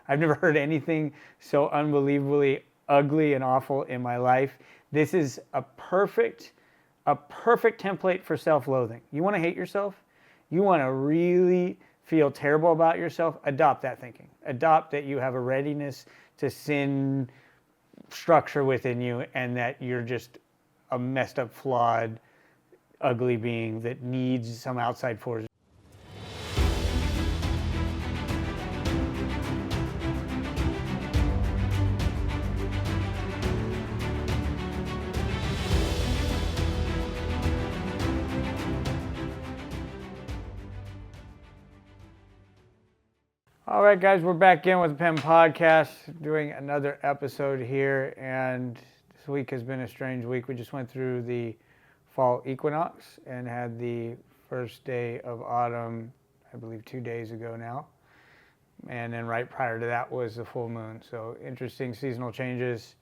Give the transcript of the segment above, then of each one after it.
I've never heard anything so unbelievably ugly and awful in my life. This is a perfect template for self-loathing. You want to hate yourself? You want to really feel terrible about yourself? Adopt that thinking. Adopt that you have a readiness to sin structure within you, and that you're just a messed up, flawed, ugly being that needs some outside force. All right, guys, we're back in with the PEM podcast, doing another episode here, and this week has been a strange week. We just went through the fall equinox and had the first day of autumn, I believe 2 days ago now, and then right prior to that was the full moon. So interesting seasonal changes,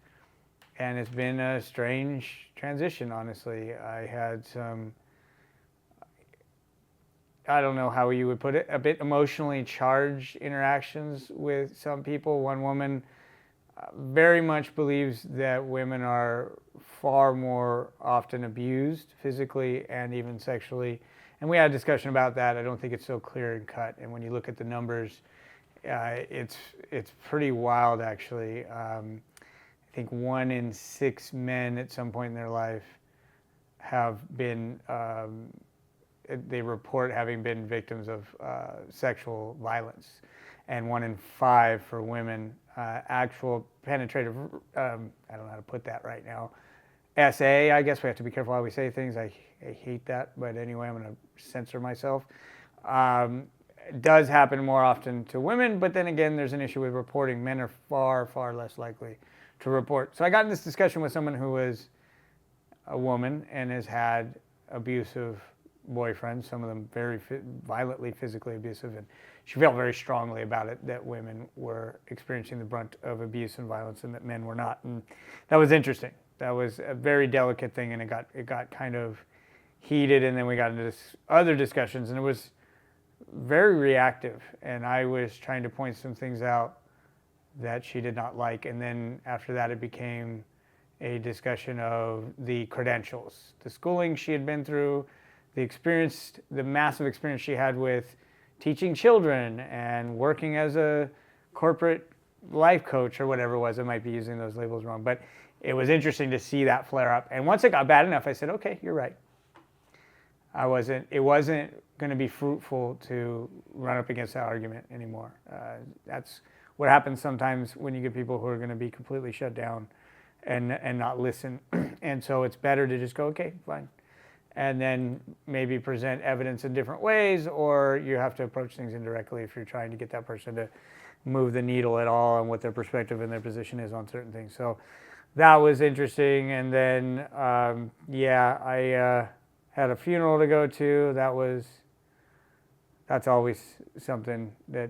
and it's been a strange transition, honestly. I had some, I don't know how you would put it, a bit emotionally charged interactions with some people. One woman very much believes that women are far more often abused physically and even sexually. And we had a discussion about that. I don't think it's so clear and cut. And when you look at the numbers, it's pretty wild, actually. I think 1 in 6 men at some point in their life have been they report having been victims of sexual violence, and 1 in 5 for women. Actual penetrative, I don't know how to put that right now. SA, I guess we have to be careful how we say things. I hate that, but anyway, I'm going to censor myself. Does happen more often to women, but then again, there's an issue with reporting. Men are far, far less likely to report. So I got in this discussion with someone who was a woman and has had abusive boyfriends, some of them very violently physically abusive, and she felt very strongly about it, that women were experiencing the brunt of abuse and violence and that men were not. And that was interesting. That was a very delicate thing, and it got kind of heated, and then we got into this other discussions, and it was very reactive, and I was trying to point some things out that she did not like, and then after that it became a discussion of the credentials, the schooling she had been through, the massive experience she had with teaching children and working as a corporate life coach or whatever it was. I might be using those labels wrong, but it was interesting to see that flare up. And once it got bad enough, I said, okay, you're right. It wasn't going to be fruitful to run up against that argument anymore. That's what happens sometimes when you get people who are going to be completely shut down and not listen. And so it's better to just go, okay, fine. And then maybe present evidence in different ways, or you have to approach things indirectly if you're trying to get that person to move the needle at all and what their perspective and their position is on certain things. So that was interesting. And then, I had a funeral to go to. That's always something that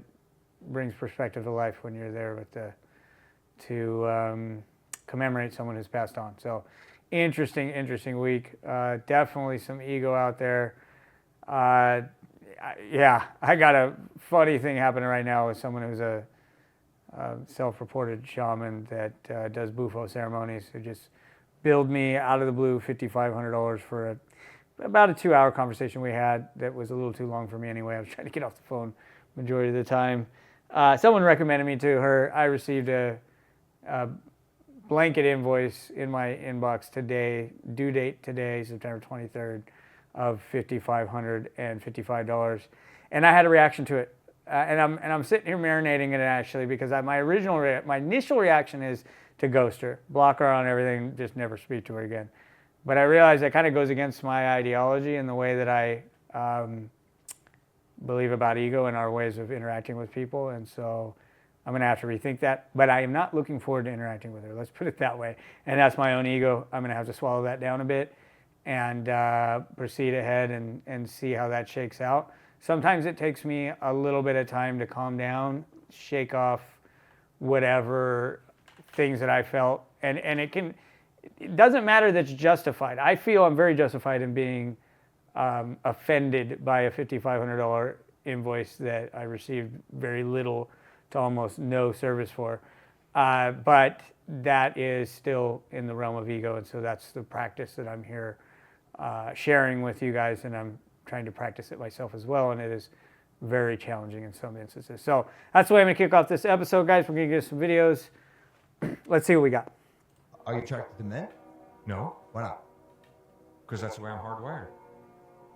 brings perspective to life when you're there to commemorate someone who's passed on. So interesting week. Definitely some ego out there. I got a funny thing happening right now with someone who's a self-reported shaman that does bufo ceremonies, who just billed me out of the blue $5,500 for about a 2-hour conversation we had that was a little too long for me anyway. I was trying to get off the phone majority of the time. Someone recommended me to her. I received a blanket invoice in my inbox today, due date today, September 23rd, of $5,555, and I had a reaction to it, and I'm sitting here marinating in it actually, because my initial reaction is to ghost her, block her on everything, just never speak to her again. But I realize that kind of goes against my ideology and the way that I believe about ego and our ways of interacting with people, and so I'm going to have to rethink that, but I am not looking forward to interacting with her. Let's put it that way. And that's my own ego. I'm going to have to swallow that down a bit and proceed ahead and see how that shakes out. Sometimes it takes me a little bit of time to calm down, shake off whatever things that I felt. And it doesn't matter that it's justified. I feel I'm very justified in being offended by a $5,500 invoice that I received very little to almost no service for. But that is still in the realm of ego, and so that's the practice that I'm here sharing with you guys, and I'm trying to practice it myself as well, and it is very challenging in some instances. So that's the way I'm going to kick off this episode, guys. We're going to get some videos. Let's see what we got. Are you attracted to men? No, Why not? because that's the way I'm hardwired.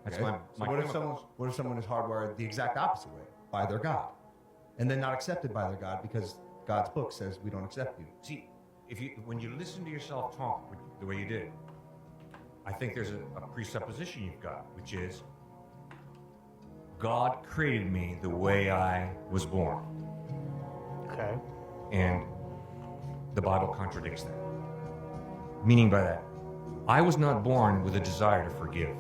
That's Okay. my So what if someone is hardwired the exact opposite way, by their God, and then not accepted by their God because God's book says we don't accept you? See, when you listen to yourself talk the way you did, I think there's a presupposition you've got, which is God created me the way I was born. Okay. And the Bible contradicts that. Meaning by that, I was not born with a desire to forgive.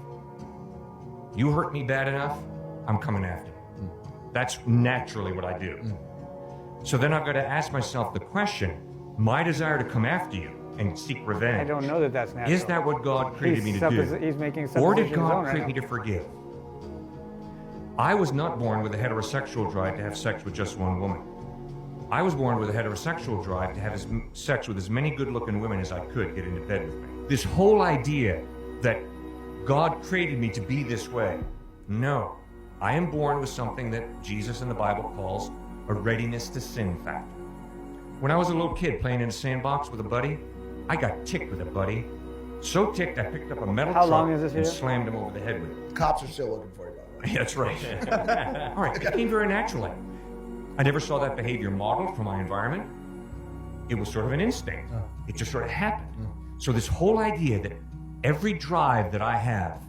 You hurt me bad enough, I'm coming after you. That's naturally what I do. So then I've got to ask myself the question, my desire to come after you and seek revenge. I don't know that that's natural. Is that what God created me to do? He's making Or did suppositions on God right create now. me to forgive? I was not born with a heterosexual drive to have sex with just one woman. I was born with a heterosexual drive to have sex with as many good-looking women as I could get into bed with me. This whole idea that God created me to be this way, no. I am born with something that Jesus in the Bible calls a readiness to sin factor. When I was a little kid playing in a sandbox with a buddy, I got ticked with a buddy. So ticked, I picked up a metal How truck long is this and here? slammed him over the head with it. Cops are still looking for you, by the way. That's right. All right, it came very naturally. I never saw that behavior modeled from my environment. It was sort of an instinct. It just sort of happened. So this whole idea that every drive that I have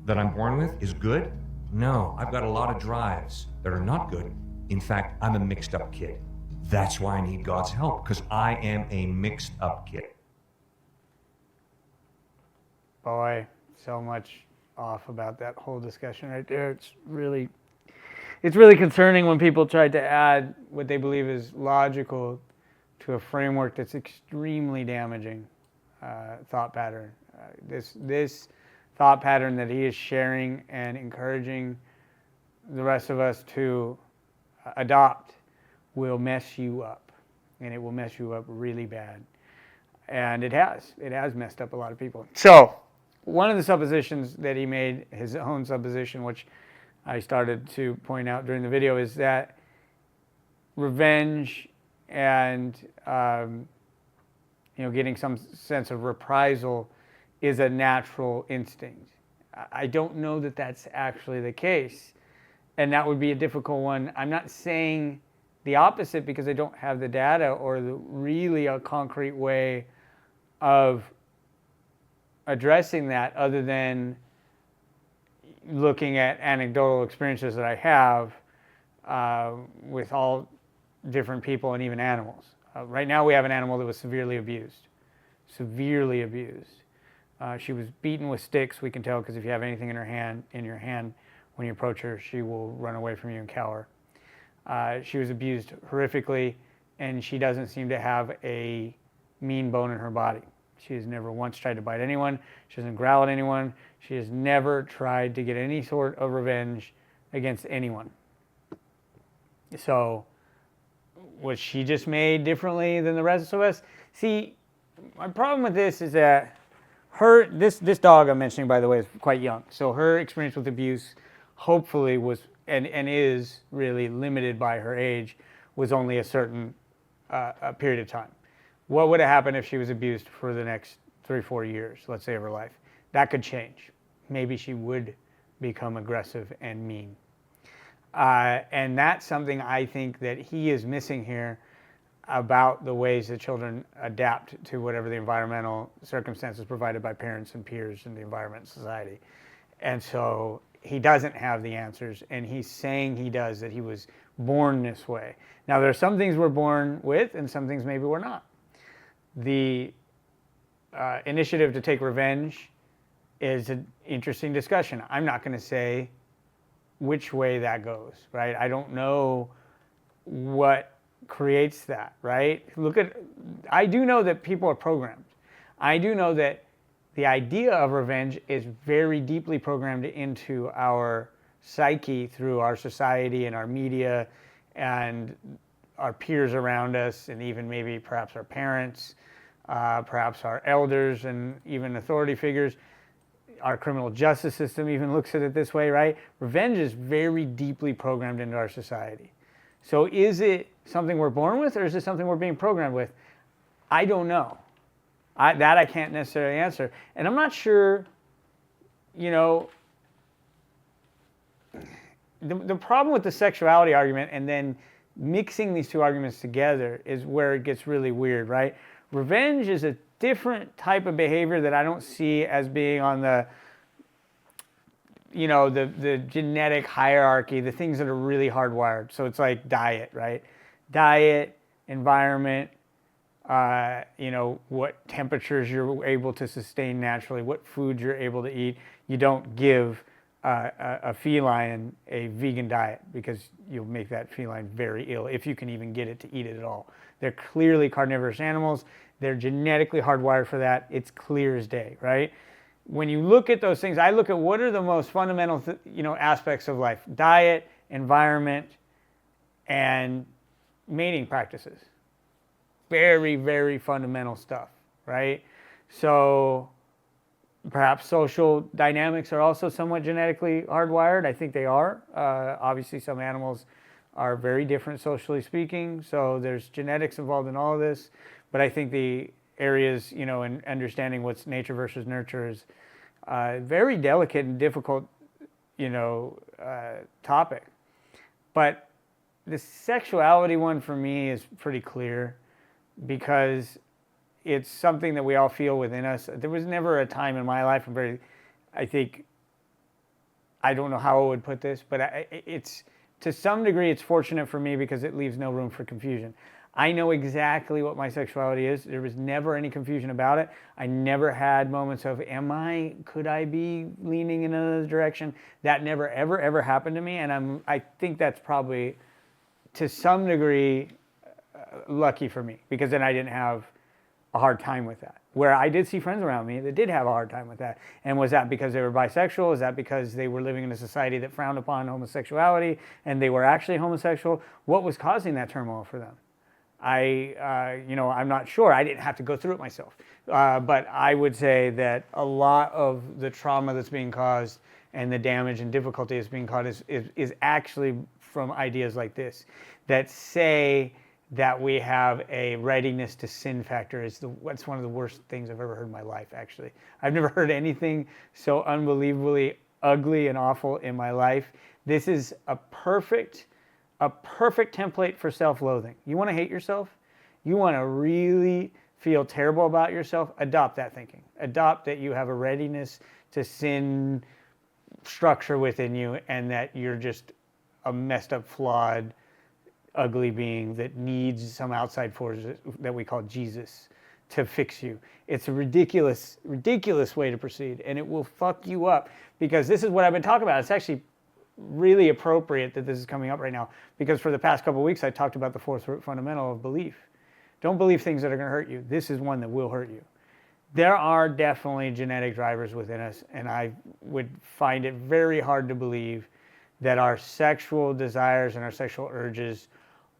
that I'm born with is good, no, I've got a lot of drives that are not good. In fact, I'm a mixed up kid. That's why I need God's help, because I am a mixed up kid. Boy, so much off about that whole discussion right there. It's really concerning when people try to add what they believe is logical to a framework that's extremely damaging thought pattern. This thought pattern that he is sharing and encouraging the rest of us to adopt will mess you up, and it will mess you up really bad. And it has messed up a lot of people. So one of the suppositions that he made, his own supposition, which I started to point out during the video, is that revenge and getting some sense of reprisal is a natural instinct. I don't know that that's actually the case, and that would be a difficult one. I'm not saying the opposite because I don't have the data or really a concrete way of addressing that other than looking at anecdotal experiences that I have with all different people and even animals. Right now we have an animal that was severely abused. She was beaten with sticks, we can tell, because if you have anything in your hand, when you approach her, she will run away from you and cower. She was abused horrifically, and she doesn't seem to have a mean bone in her body. She has never once tried to bite anyone. She doesn't growl at anyone. She has never tried to get any sort of revenge against anyone. So, was she just made differently than the rest of us? See, my problem with this is that this dog I'm mentioning, by the way, is quite young. So her experience with abuse hopefully was, and is really limited by her age, was only a certain a period of time. What would have happened if she was abused for the next 3-4 years, let's say, of her life? That could change. Maybe she would become aggressive and mean. And that's something I think that he is missing here about the ways that children adapt to whatever the environmental circumstances provided by parents and peers in the environment and society. And so he doesn't have the answers, and he's saying he does, that he was born this way. Now, there are some things we're born with and some things maybe we're not. The initiative to take revenge is an interesting discussion. I'm not going to say which way that goes, right? I don't know what creates that, right? I do know that people are programmed. I do know that the idea of revenge is very deeply programmed into our psyche through our society and our media and our peers around us, and even maybe perhaps our parents, perhaps our elders, and even authority figures. Our criminal justice system even looks at it this way, right? Revenge is very deeply programmed into our society. So is it something we're born with, or is it something we're being programmed with? I don't know. I can't necessarily answer. And I'm not sure, the problem with the sexuality argument and then mixing these two arguments together is where it gets really weird, right? Revenge is a different type of behavior that I don't see as being on the genetic hierarchy, the things that are really hardwired. So it's like diet, right? Diet, environment, what temperatures you're able to sustain naturally, what foods you're able to eat. You don't give a feline a vegan diet because you'll make that feline very ill if you can even get it to eat it at all. They're clearly carnivorous animals. They're genetically hardwired for that. It's clear as day, right? When you look at those things, I look at what are the most fundamental aspects of life: diet, environment, and mating practices. Very, very fundamental stuff, right? So perhaps social dynamics are also somewhat genetically hardwired. I think they are. Obviously, some animals are very different socially speaking, so there's genetics involved in all of this. But I think the areas, in understanding what's nature versus nurture is very delicate and difficult, topic. But the sexuality one for me is pretty clear because it's something that we all feel within us. There was never a time in my life, I don't know how I would put this, but it's to some degree it's fortunate for me because it leaves no room for confusion. I know exactly what my sexuality is. There was never any confusion about it. I never had moments of, could I be leaning in another direction? That never, ever, ever happened to me. And I think that's probably, to some degree, lucky for me, because then I didn't have a hard time with that. Where I did see friends around me that did have a hard time with that. And was that because they were bisexual? Is that because they were living in a society that frowned upon homosexuality and they were actually homosexual? What was causing that turmoil for them? I'm not sure. I didn't have to go through it myself. But I would say that a lot of the trauma that's being caused and the damage and difficulty that's being caused is actually from ideas like this that say that we have a readiness to sin factor. That's one of the worst things I've ever heard in my life, actually. I've never heard anything so unbelievably ugly and awful in my life. This is a perfect template for self-loathing. You want to hate yourself? You want to really feel terrible about yourself? Adopt that thinking. Adopt that you have a readiness to sin structure within you and that you're just a messed up, flawed, ugly being that needs some outside force that we call Jesus to fix you. It's a ridiculous, ridiculous way to proceed, and it will fuck you up, because this is what I've been talking about. It's actually really appropriate that this is coming up right now, because for the past couple of weeks I talked about the fourth root fundamental of belief. Don't believe things that are going to hurt you. This is one that will hurt you. There are definitely genetic drivers within us, and I would find it very hard to believe that our sexual desires and our sexual urges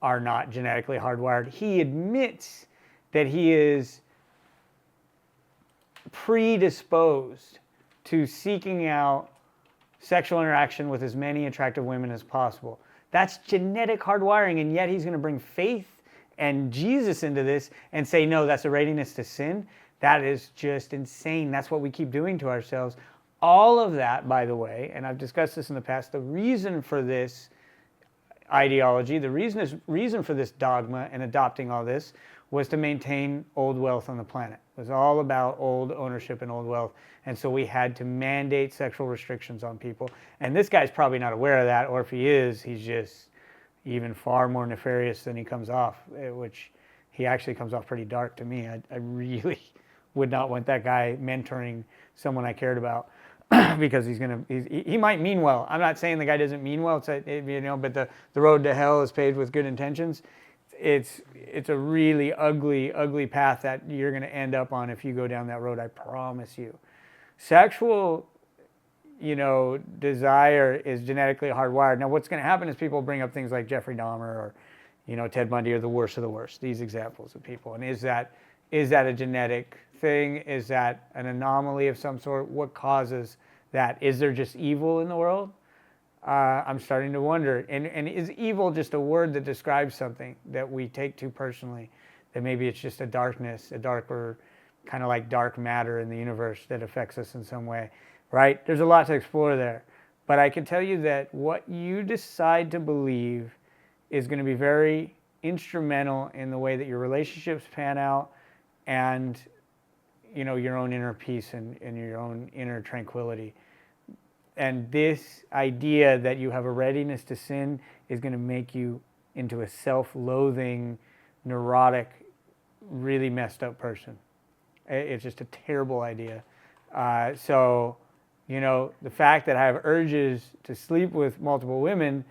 are not genetically hardwired. He admits that he is predisposed to seeking out sexual interaction with as many attractive women as possible. That's genetic hardwiring, and yet he's going to bring faith and Jesus into this and say, no, that's a readiness to sin. That is just insane. That's what we keep doing to ourselves. All of that, by the way, and I've discussed this in the past, the reason for this ideology, the reason for this dogma and adopting all this was to maintain old wealth on the planet. It was all about old ownership and old wealth. And so we had to mandate sexual restrictions on people. And this guy's probably not aware of that, or if he is, he's just even far more nefarious than he comes off, which he actually comes off pretty dark to me. I really would not want that guy mentoring someone I cared about. Because he might mean well. I'm not saying the guy doesn't mean well. But the road to hell is paved with good intentions. It's a really ugly, ugly path that you're going to end up on if you go down that road. I promise you. Sexual, desire is genetically hardwired. Now, what's going to happen is people bring up things like Jeffrey Dahmer or, Ted Bundy are the worst of the worst, these examples of people. And is that a genetic thing? Is that an anomaly of some sort? What causes that? Is there just evil in the world? I'm starting to wonder. And is evil just a word that describes something that we take too personally? That maybe it's just a darkness, a darker, kind of like dark matter in the universe that affects us in some way, right? There's a lot to explore there. But I can tell you that what you decide to believe is going to be very instrumental in the way that your relationships pan out and, your own inner peace and your own inner tranquility. And this idea that you have a readiness to sin is going to make you into a self-loathing, neurotic, really messed up person. It's just a terrible idea. So, the fact that I have urges to sleep with multiple women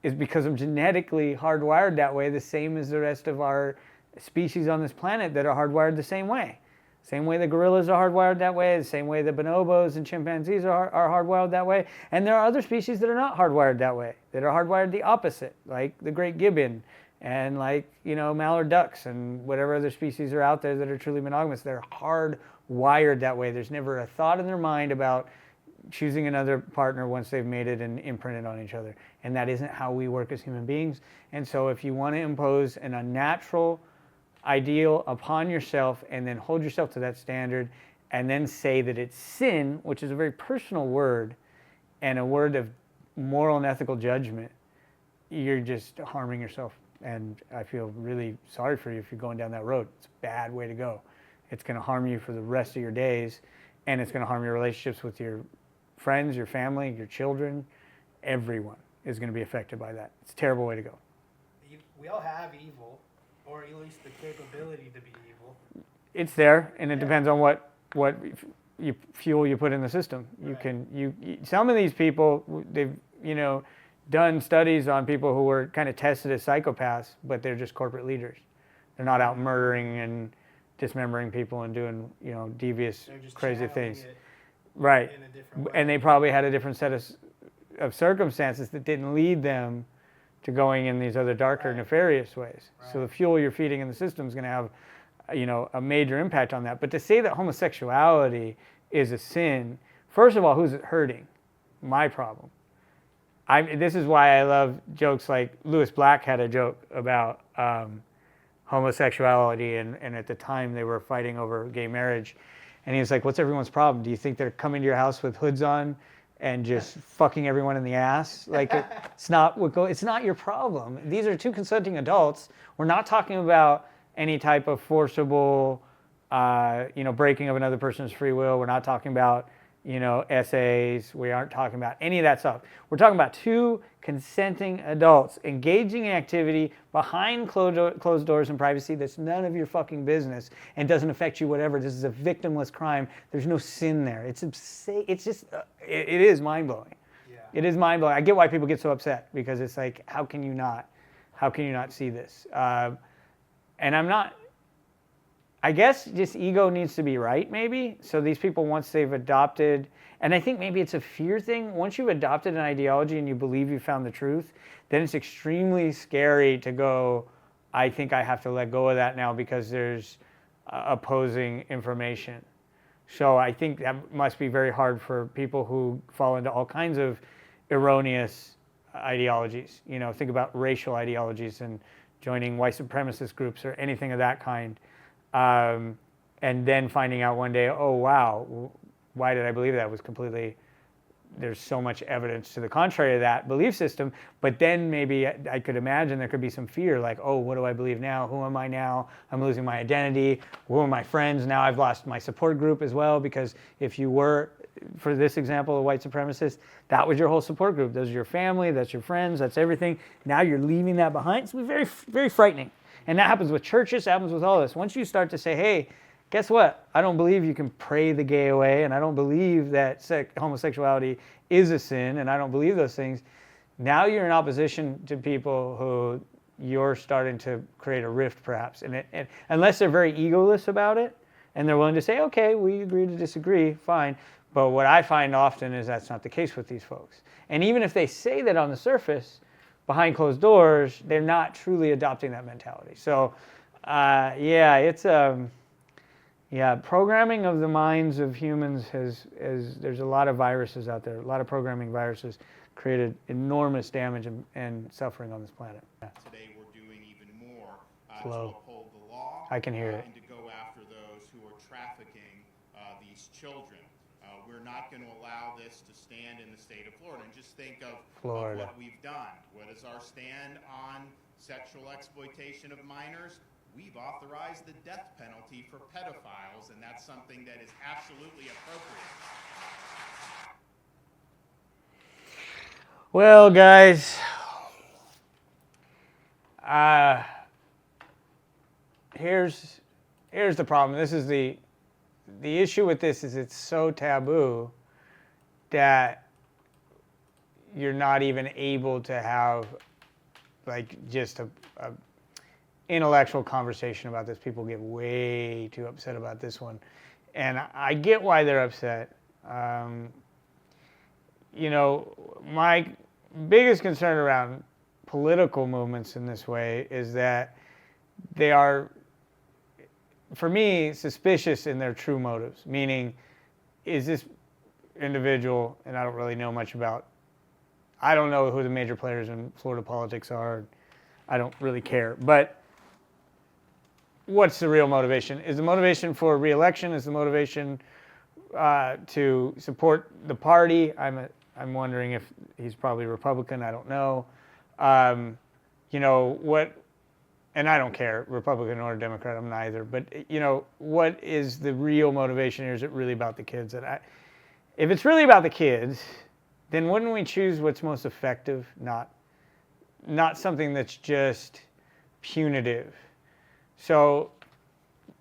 is because I'm genetically hardwired that way, the same as the rest of our species on this planet that are hardwired the same way. Same way the gorillas are hardwired that way, the same way the bonobos and chimpanzees are hardwired that way. And there are other species that are not hardwired that way, that are hardwired the opposite, like the great gibbon and like, mallard ducks and whatever other species are out there that are truly monogamous. They're hardwired that way. There's never a thought in their mind about choosing another partner once they've mated and imprinted on each other. And that isn't how we work as human beings. And so if you want to impose an unnatural ideal upon yourself and then hold yourself to that standard and then say that it's sin, which is a very personal word and a word of moral and ethical judgment, you're just harming yourself. And I feel really sorry for you if you're going down that road. It's a bad way to go. It's going to harm you for the rest of your days, and it's going to harm your relationships with your friends, your family, your children. Everyone is going to be affected by that. It's a terrible way to go. We all have evil, or at least the capability to be evil. It's there, and it depends on what fuel you put in the system. Some of these people, they've done studies on people who were kind of tested as psychopaths, but they're just corporate leaders. They're not out murdering and dismembering people and doing devious, crazy things. Right. In a different way. And they probably had a different set of circumstances that didn't lead them to going in these other darker, nefarious ways. Right. So the fuel you're feeding in the system is going to have, a major impact on that. But to say that homosexuality is a sin, first of all, who's it hurting? My problem. This is why I love jokes like Lewis Black had a joke about homosexuality, and at the time they were fighting over gay marriage. And he was like, what's everyone's problem? Do you think they're coming to your house with hoods on and just fucking everyone in the ass? Like, it's not your problem. These are two consenting adults. We're not talking about any type of forcible, breaking of another person's free will. We're not talking about, essays. We aren't talking about any of that stuff. We're talking about two consenting adults engaging in activity behind closed doors and privacy that's none of your fucking business and doesn't affect you whatever. This is a victimless crime. There's no sin there. It's just, it is mind-blowing. Yeah. It is mind-blowing. I get why people get so upset, because it's like, how can you not see this? And I guess just ego needs to be right, maybe. So these people, once they've adopted, and I think maybe it's a fear thing. Once you've adopted an ideology and you believe you found the truth, then it's extremely scary to go, I think I have to let go of that now because there's opposing information. So I think that must be very hard for people who fall into all kinds of erroneous ideologies. Think about racial ideologies and joining white supremacist groups or anything of that kind. And then finding out one day, oh wow, why did I believe that? It was completely, there's so much evidence to the contrary of that belief system. But then maybe I could imagine there could be some fear, like, oh, what do I believe now? Who am I now? I'm losing my identity. Who are my friends? Now I've lost my support group as well, because if you were, for this example, a white supremacist, that was your whole support group. Those are your family, that's your friends, that's everything. Now you're leaving that behind. It's very, very frightening. And that happens with churches, that happens with all this. Once you start to say, hey, guess what? I don't believe you can pray the gay away, and I don't believe that homosexuality is a sin, and I don't believe those things. Now you're in opposition to people who you're starting to create a rift, perhaps. And unless they're very egoless about it, and they're willing to say, okay, we agree to disagree, fine. But what I find often is that's not the case with these folks. And even if they say that on the surface, behind closed doors, they're not truly adopting that mentality. So, programming of the minds of humans there's a lot of viruses out there, a lot of programming viruses created enormous damage and suffering on this planet. Yeah. Today we're doing even more to Slow. uphold the law. I can hear it. And to go after those who are trafficking these children. We're not going to allow this to stand in the state of Florida. And just think of Florida. what we've done. What is our stand on sexual exploitation of minors? We've authorized the death penalty for pedophiles, and that's something that is absolutely appropriate. Well, guys, here's the problem. This is the issue with this is it's so taboo that you're not even able to have like just a intellectual conversation about this. People get way too upset about this one, and I get why they're upset. My biggest concern around political movements in this way is that they are, for me, suspicious in their true motives. Meaning, is this individual, and I don't really know much about, I don't know who the major players in Florida politics are. I don't really care. But what's the real motivation? Is the motivation for re-election? Is the motivation to support the party? I'm wondering if he's probably Republican. I don't know. What? And I don't care, Republican or Democrat. I'm neither. But what is the real motivation here? Is it really about the kids? If it's really about the kids, then wouldn't we choose what's most effective, not something that's just punitive? So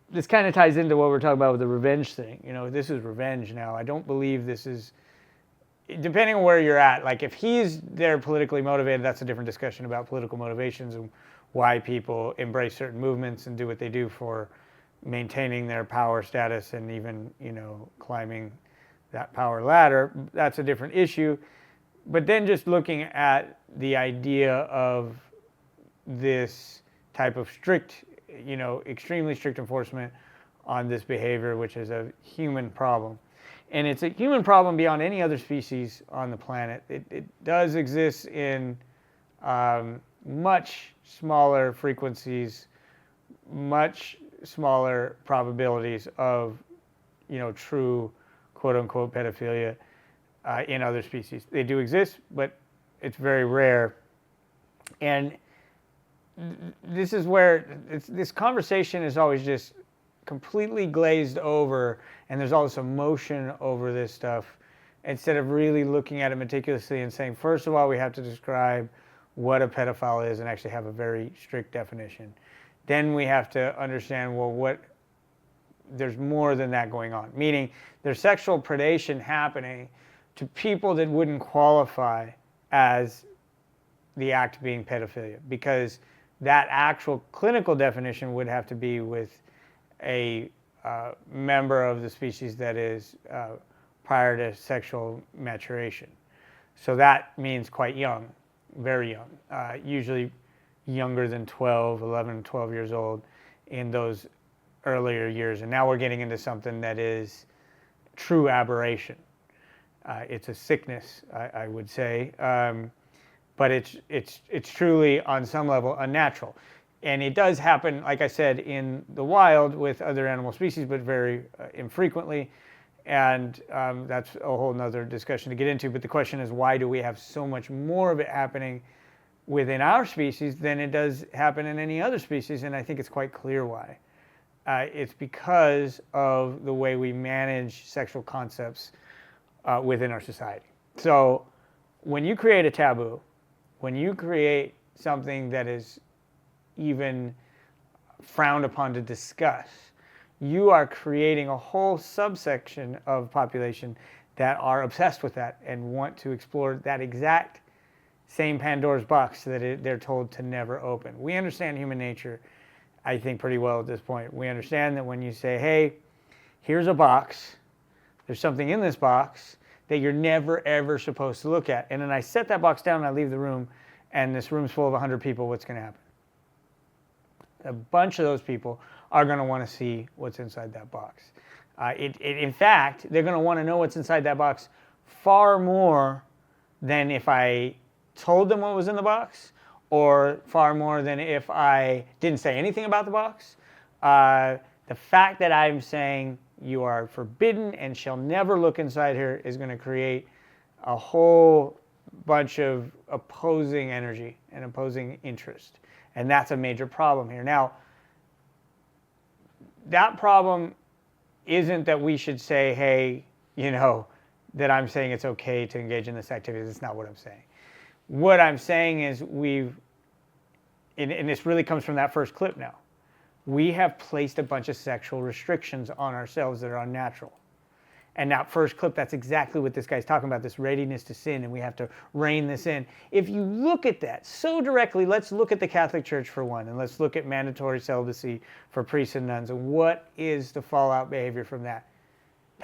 this kind of ties into what we're talking about with the revenge thing. This is revenge now. I don't believe this is, depending on where you're at, like if he's there politically motivated, that's a different discussion about political motivations and why people embrace certain movements and do what they do for maintaining their power status and even, climbing that power ladder. That's a different issue. But then just looking at the idea of this type of strict, extremely strict enforcement on this behavior, which is a human problem. And it's a human problem beyond any other species on the planet. It does exist in much smaller frequencies, much smaller probabilities of, true quote-unquote pedophilia in other species. They do exist, but it's very rare. And this is where this conversation is always just completely glazed over, and there's all this emotion over this stuff, instead of really looking at it meticulously and saying, first of all, we have to describe what a pedophile is and actually have a very strict definition. Then we have to understand, there's more than that going on. Meaning, there's sexual predation happening to people that wouldn't qualify as the act being pedophilia, because that actual clinical definition would have to be with a member of the species that is prior to sexual maturation. So that means quite young, very young, usually younger than 11, 12 years old in those earlier years. And now we're getting into something that is true aberration. It's a sickness, I would say, but it's truly on some level unnatural. And it does happen, like I said, in the wild with other animal species, but very infrequently. And that's a whole nother discussion to get into. But the question is, why do we have so much more of it happening within our species than it does happen in any other species? And I think it's quite clear why. It's because of the way we manage sexual concepts within our society. So when you create a taboo, when you create something that is even frowned upon to discuss, you are creating a whole subsection of population that are obsessed with that and want to explore that exact same Pandora's box that they're told to never open. We understand human nature, I think, pretty well at this point. We understand that when you say, hey, here's a box, there's something in this box that you're never, ever supposed to look at. And then I set that box down and I leave the room, and this room's full of 100 people, what's going to happen? A bunch of those people are going to want to see what's inside that box. In fact, they're going to want to know what's inside that box far more than if I told them what was in the box, or far more than if I didn't say anything about the box. The fact that I'm saying you are forbidden and shall never look inside here is going to create a whole bunch of opposing energy and opposing interest. And that's a major problem here. Now, that problem isn't that we should say, hey, that I'm saying it's okay to engage in this activity. That's not what I'm saying. What I'm saying is and this really comes from that first clip now, we have placed a bunch of sexual restrictions on ourselves that are unnatural. And that first clip, that's exactly what this guy's talking about, this readiness to sin, and we have to rein this in. If you look at that so directly, let's look at the Catholic Church for one, and let's look at mandatory celibacy for priests and nuns. And what is the fallout behavior from that?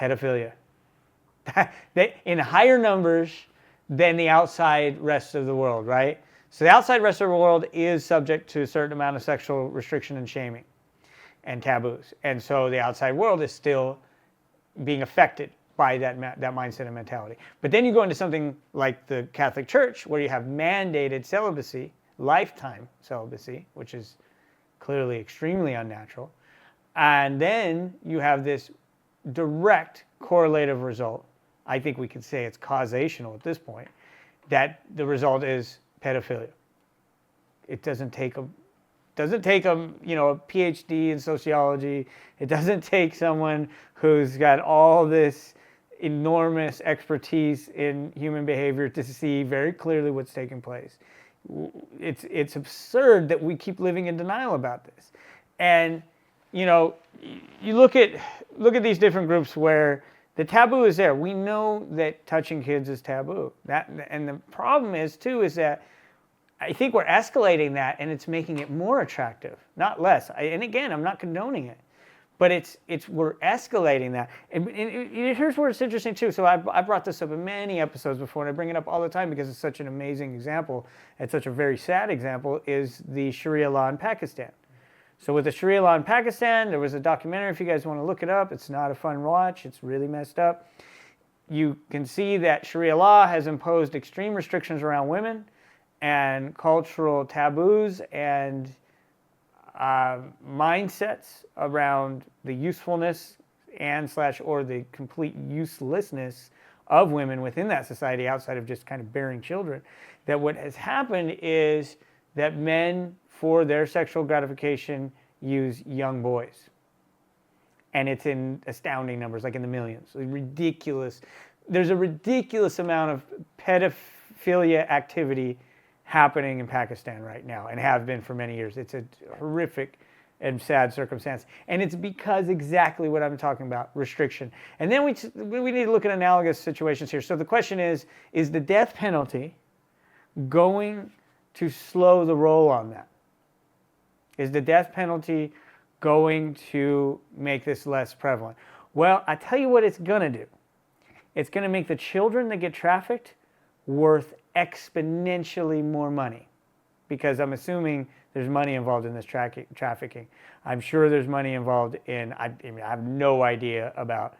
Pedophilia. In higher numbers than the outside rest of the world, right? So the outside rest of the world is subject to a certain amount of sexual restriction and shaming and taboos. And so the outside world is still being affected by that mindset and mentality. But then you go into something like the Catholic Church, where you have mandated celibacy, lifetime celibacy, which is clearly extremely unnatural. And then you have this direct correlative result. I think we could say it's causational at this point, that the result is pedophilia. It doesn't take a PhD in sociology. It doesn't take someone who's got all this enormous expertise in human behavior to see very clearly what's taking place. It's absurd that we keep living in denial about this. And you look at these different groups where the taboo is there. We know that touching kids is taboo. And the problem is that I think we're escalating that, and it's making it more attractive, not less. And again, I'm not condoning it, but we're escalating that. And here's where it's interesting too. So I brought this up in many episodes before, and I bring it up all the time because it's such an amazing example and such a very sad example, is the Sharia law in Pakistan. So with the Sharia law in Pakistan, there was a documentary, if you guys want to look it up. It's not a fun watch. It's really messed up. You can see that Sharia law has imposed extreme restrictions around women and cultural taboos and mindsets around the usefulness or the complete uselessness of women within that society, outside of just kind of bearing children. That what has happened is that men, for their sexual gratification, use young boys. And it's in astounding numbers, like in the millions. Ridiculous. There's a ridiculous amount of pedophilia activity happening in Pakistan right now, and have been for many years. It's a horrific and sad circumstance. And it's because exactly what I'm talking about, restriction. And then we need to look at analogous situations here. So the question is the death penalty going to slow the roll on that? Is the death penalty going to make this less prevalent? Well, I tell you what it's going to do. It's going to make the children that get trafficked worth exponentially more money, because I'm assuming there's money involved in this trafficking. I'm sure there's money involved in, I have no idea about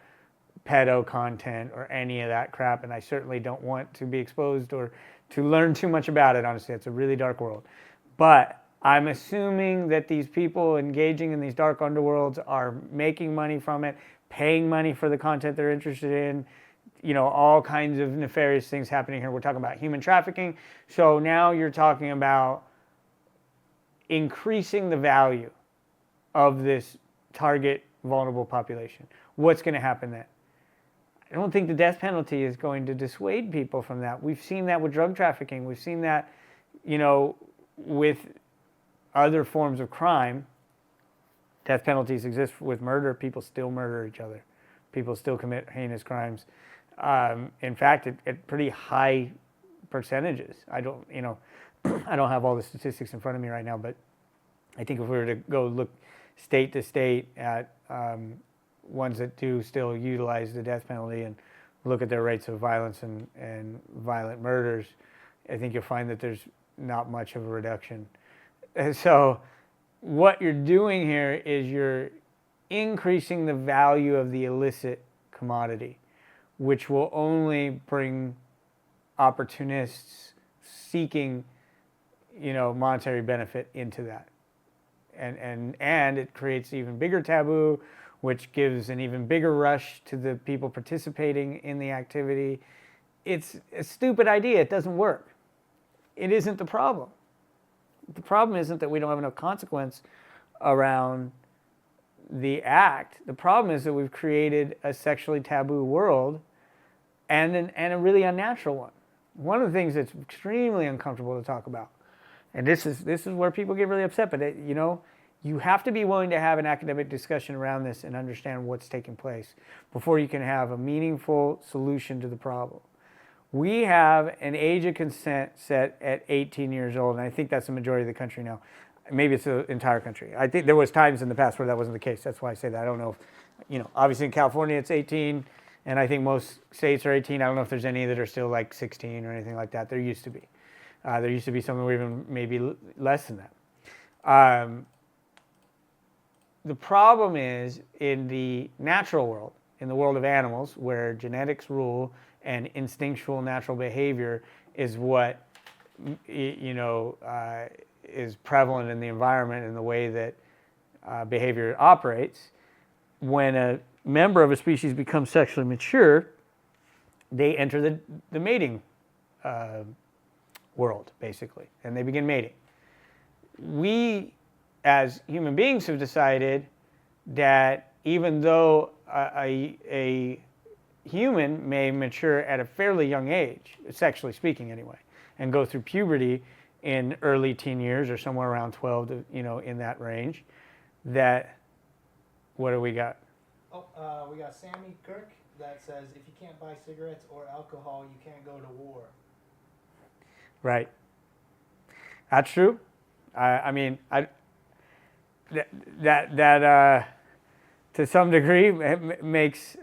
pedo content or any of that crap, and I certainly don't want to be exposed or to learn too much about it, honestly. It's a really dark world. But I'm assuming that these people engaging in these dark underworlds are making money from it, paying money for the content they're interested in, all kinds of nefarious things happening here. We're talking about human trafficking. So now you're talking about increasing the value of this target vulnerable population. What's going to happen then? I don't think the death penalty is going to dissuade people from that. We've seen that with drug trafficking. We've seen that, with other forms of crime. Death penalties exist with murder. People still murder each other. People still commit heinous crimes. In fact, at pretty high percentages. I don't have all the statistics in front of me right now, but I think if we were to go look state to state at ones that do still utilize the death penalty and look at their rates of violence and violent murders, I think you'll find that there's not much of a reduction. And so what you're doing here is you're increasing the value of the illicit commodity, which will only bring opportunists seeking, monetary benefit into that. And it creates even bigger taboo, which gives an even bigger rush to the people participating in the activity. It's a stupid idea. It doesn't work. It isn't the problem. The problem isn't that we don't have enough consequence around the act. The problem is that we've created a sexually taboo world and a really unnatural one. One of the things that's extremely uncomfortable to talk about, and this is where people get really upset, but you have to be willing to have an academic discussion around this and understand what's taking place before you can have a meaningful solution to the problem. We have an age of consent set at 18 years old, and I think that's the majority of the country now. Maybe it's the entire country. I think there was times in the past where that wasn't the case. That's why I say that. I don't know if, obviously in California it's 18, and I think most states are 18. I don't know if there's any that are still like 16 or anything like that. There used to be. There used to be some that were even maybe less than that. The problem is in the natural world, in the world of animals, where genetics rule and instinctual natural behavior is what is prevalent in the environment and the way that behavior operates. When a member of a species becomes sexually mature, they enter the mating world, basically, and they begin mating. We, as human beings, have decided that even though a human may mature at a fairly young age, sexually speaking anyway, and go through puberty in early teen years or somewhere around 12 to, in that range, that, what do we got? Oh, we got Sammy Kirk that says if you can't buy cigarettes or alcohol, you can't go to war. Right. That's true. That to some degree makes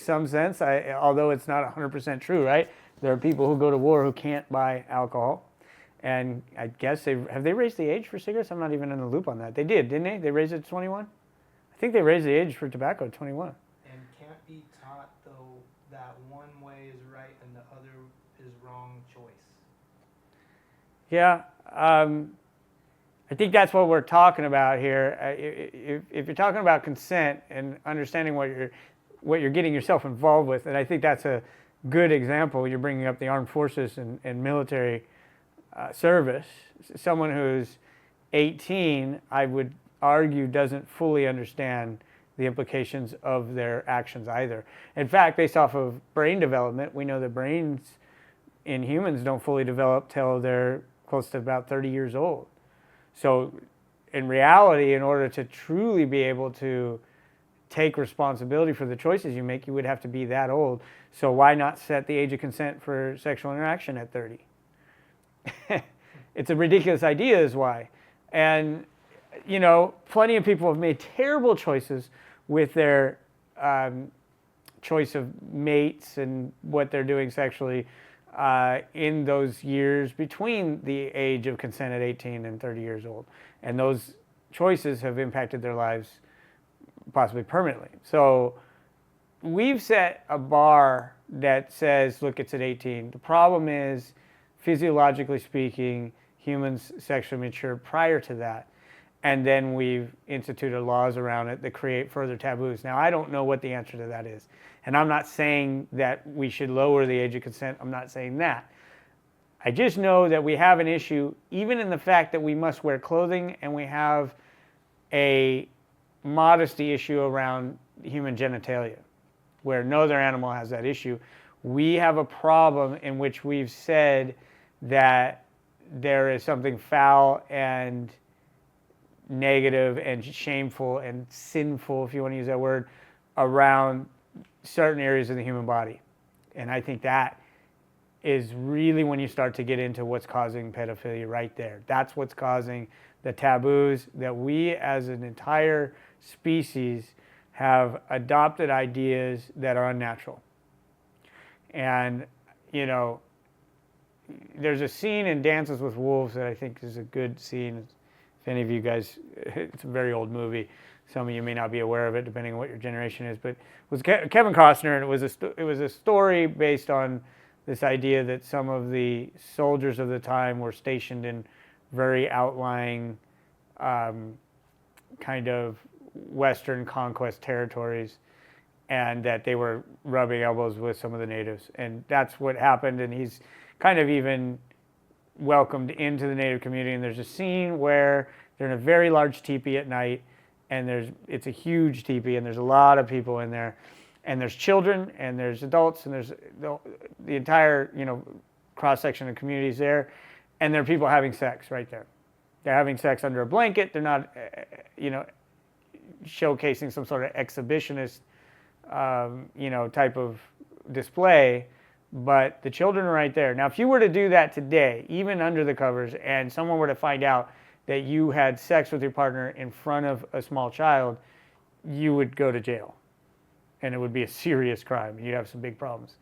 some sense. Although it's not 100% true, right? There are people who go to war who can't buy alcohol, and I guess have they raised the age for cigarettes? I'm not even in the loop on that. They did, didn't they? They raised it to 21. I think they raised the age for tobacco to 21. And can't be taught though that one way is right and the other is wrong choice. Yeah. I think that's what we're talking about here. If you're talking about consent and understanding what you're getting yourself involved with, and I think that's a good example. You're bringing up the armed forces and military service. Someone who's 18, I would argue, doesn't fully understand the implications of their actions either. In fact, based off of brain development, we know that brains in humans don't fully develop till they're close to about 30 years old. So in reality, in order to truly be able to take responsibility for the choices you make, you would have to be that old. So why not set the age of consent for sexual interaction at 30? It's a ridiculous idea is why. And, plenty of people have made terrible choices with their choice of mates and what they're doing sexually in those years between the age of consent at 18 and 30 years old. And those choices have impacted their lives possibly permanently. So we've set a bar that says, look, it's at 18. The problem is, physiologically speaking, humans sexually mature prior to that. And then we've instituted laws around it that create further taboos. Now, I don't know what the answer to that is. And I'm not saying that we should lower the age of consent. I'm not saying that. I just know that we have an issue, even in the fact that we must wear clothing, and we have a modesty issue around human genitalia, where no other animal has that issue. We have a problem in which we've said that there is something foul and negative and shameful and sinful, if you want to use that word, around certain areas of the human body. And I think that is really when you start to get into what's causing pedophilia right there. That's what's causing the taboos that we as an entire species have adopted ideas that are unnatural. And, there's a scene in Dances with Wolves that I think is a good scene. If any of you guys, it's a very old movie. Some of you may not be aware of it, depending on what your generation is. But it was Kevin Costner, and it was a story based on this idea that some of the soldiers of the time were stationed in very outlying kind of Western conquest territories, and that they were rubbing elbows with some of the natives. And that's what happened, and he's kind of even welcomed into the native community. And there's a scene where they're in a very large teepee at night, and it's a huge teepee, and there's a lot of people in there, and there's children, and there's adults, and there's the entire, cross-section of communities there, and there are people having sex right there. They're having sex under a blanket. They're not, showcasing some sort of exhibitionist, type of display, but the children are right there. Now, if you were to do that today, even under the covers, and someone were to find out that you had sex with your partner in front of a small child, you would go to jail. And it would be a serious crime. You'd have some big problems.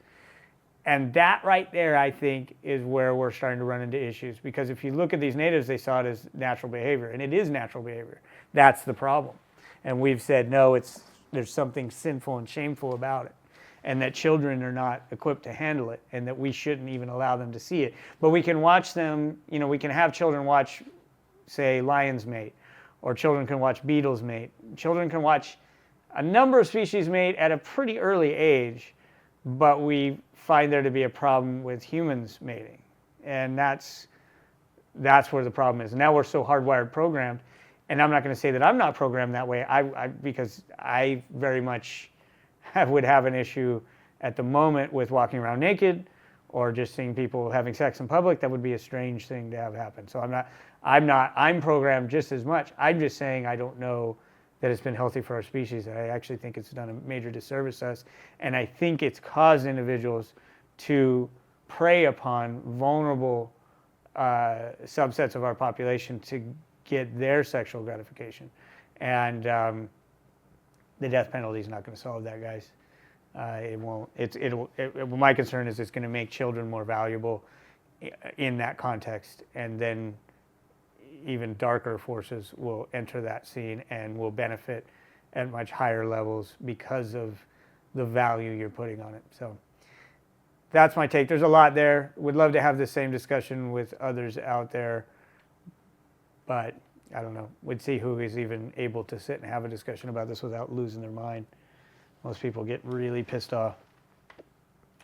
And that right there, I think, is where we're starting to run into issues. Because if you look at these natives, they saw it as natural behavior. And it is natural behavior. That's the problem. And we've said, no, there's something sinful and shameful about it. And that children are not equipped to handle it. And that we shouldn't even allow them to see it. But we can watch them, we can have children watch, say, lions mate. Or children can watch beetles mate. Children can watch a number of species mate at a pretty early age. But we find there to be a problem with humans mating. And that's where the problem is. And now we're so hardwired programmed. And I'm not going to say that I'm not programmed that way, because I very much would have an issue at the moment with walking around naked or just seeing people having sex in public. That would be a strange thing to have happen. So I'm programmed just as much. I'm just saying I don't know that it's been healthy for our species. I actually think it's done a major disservice to us. And I think it's caused individuals to prey upon vulnerable subsets of our population to get their sexual gratification. And the death penalty is not going to solve that, guys. It won't. My concern is it's going to make children more valuable in that context, and then even darker forces will enter that scene and will benefit at much higher levels because of the value you're putting on it. So that's my take. There's a lot there. Would love to have the same discussion with others out there, but I don't know. We'd see who is even able to sit and have a discussion about this without losing their mind. Most people get really pissed off.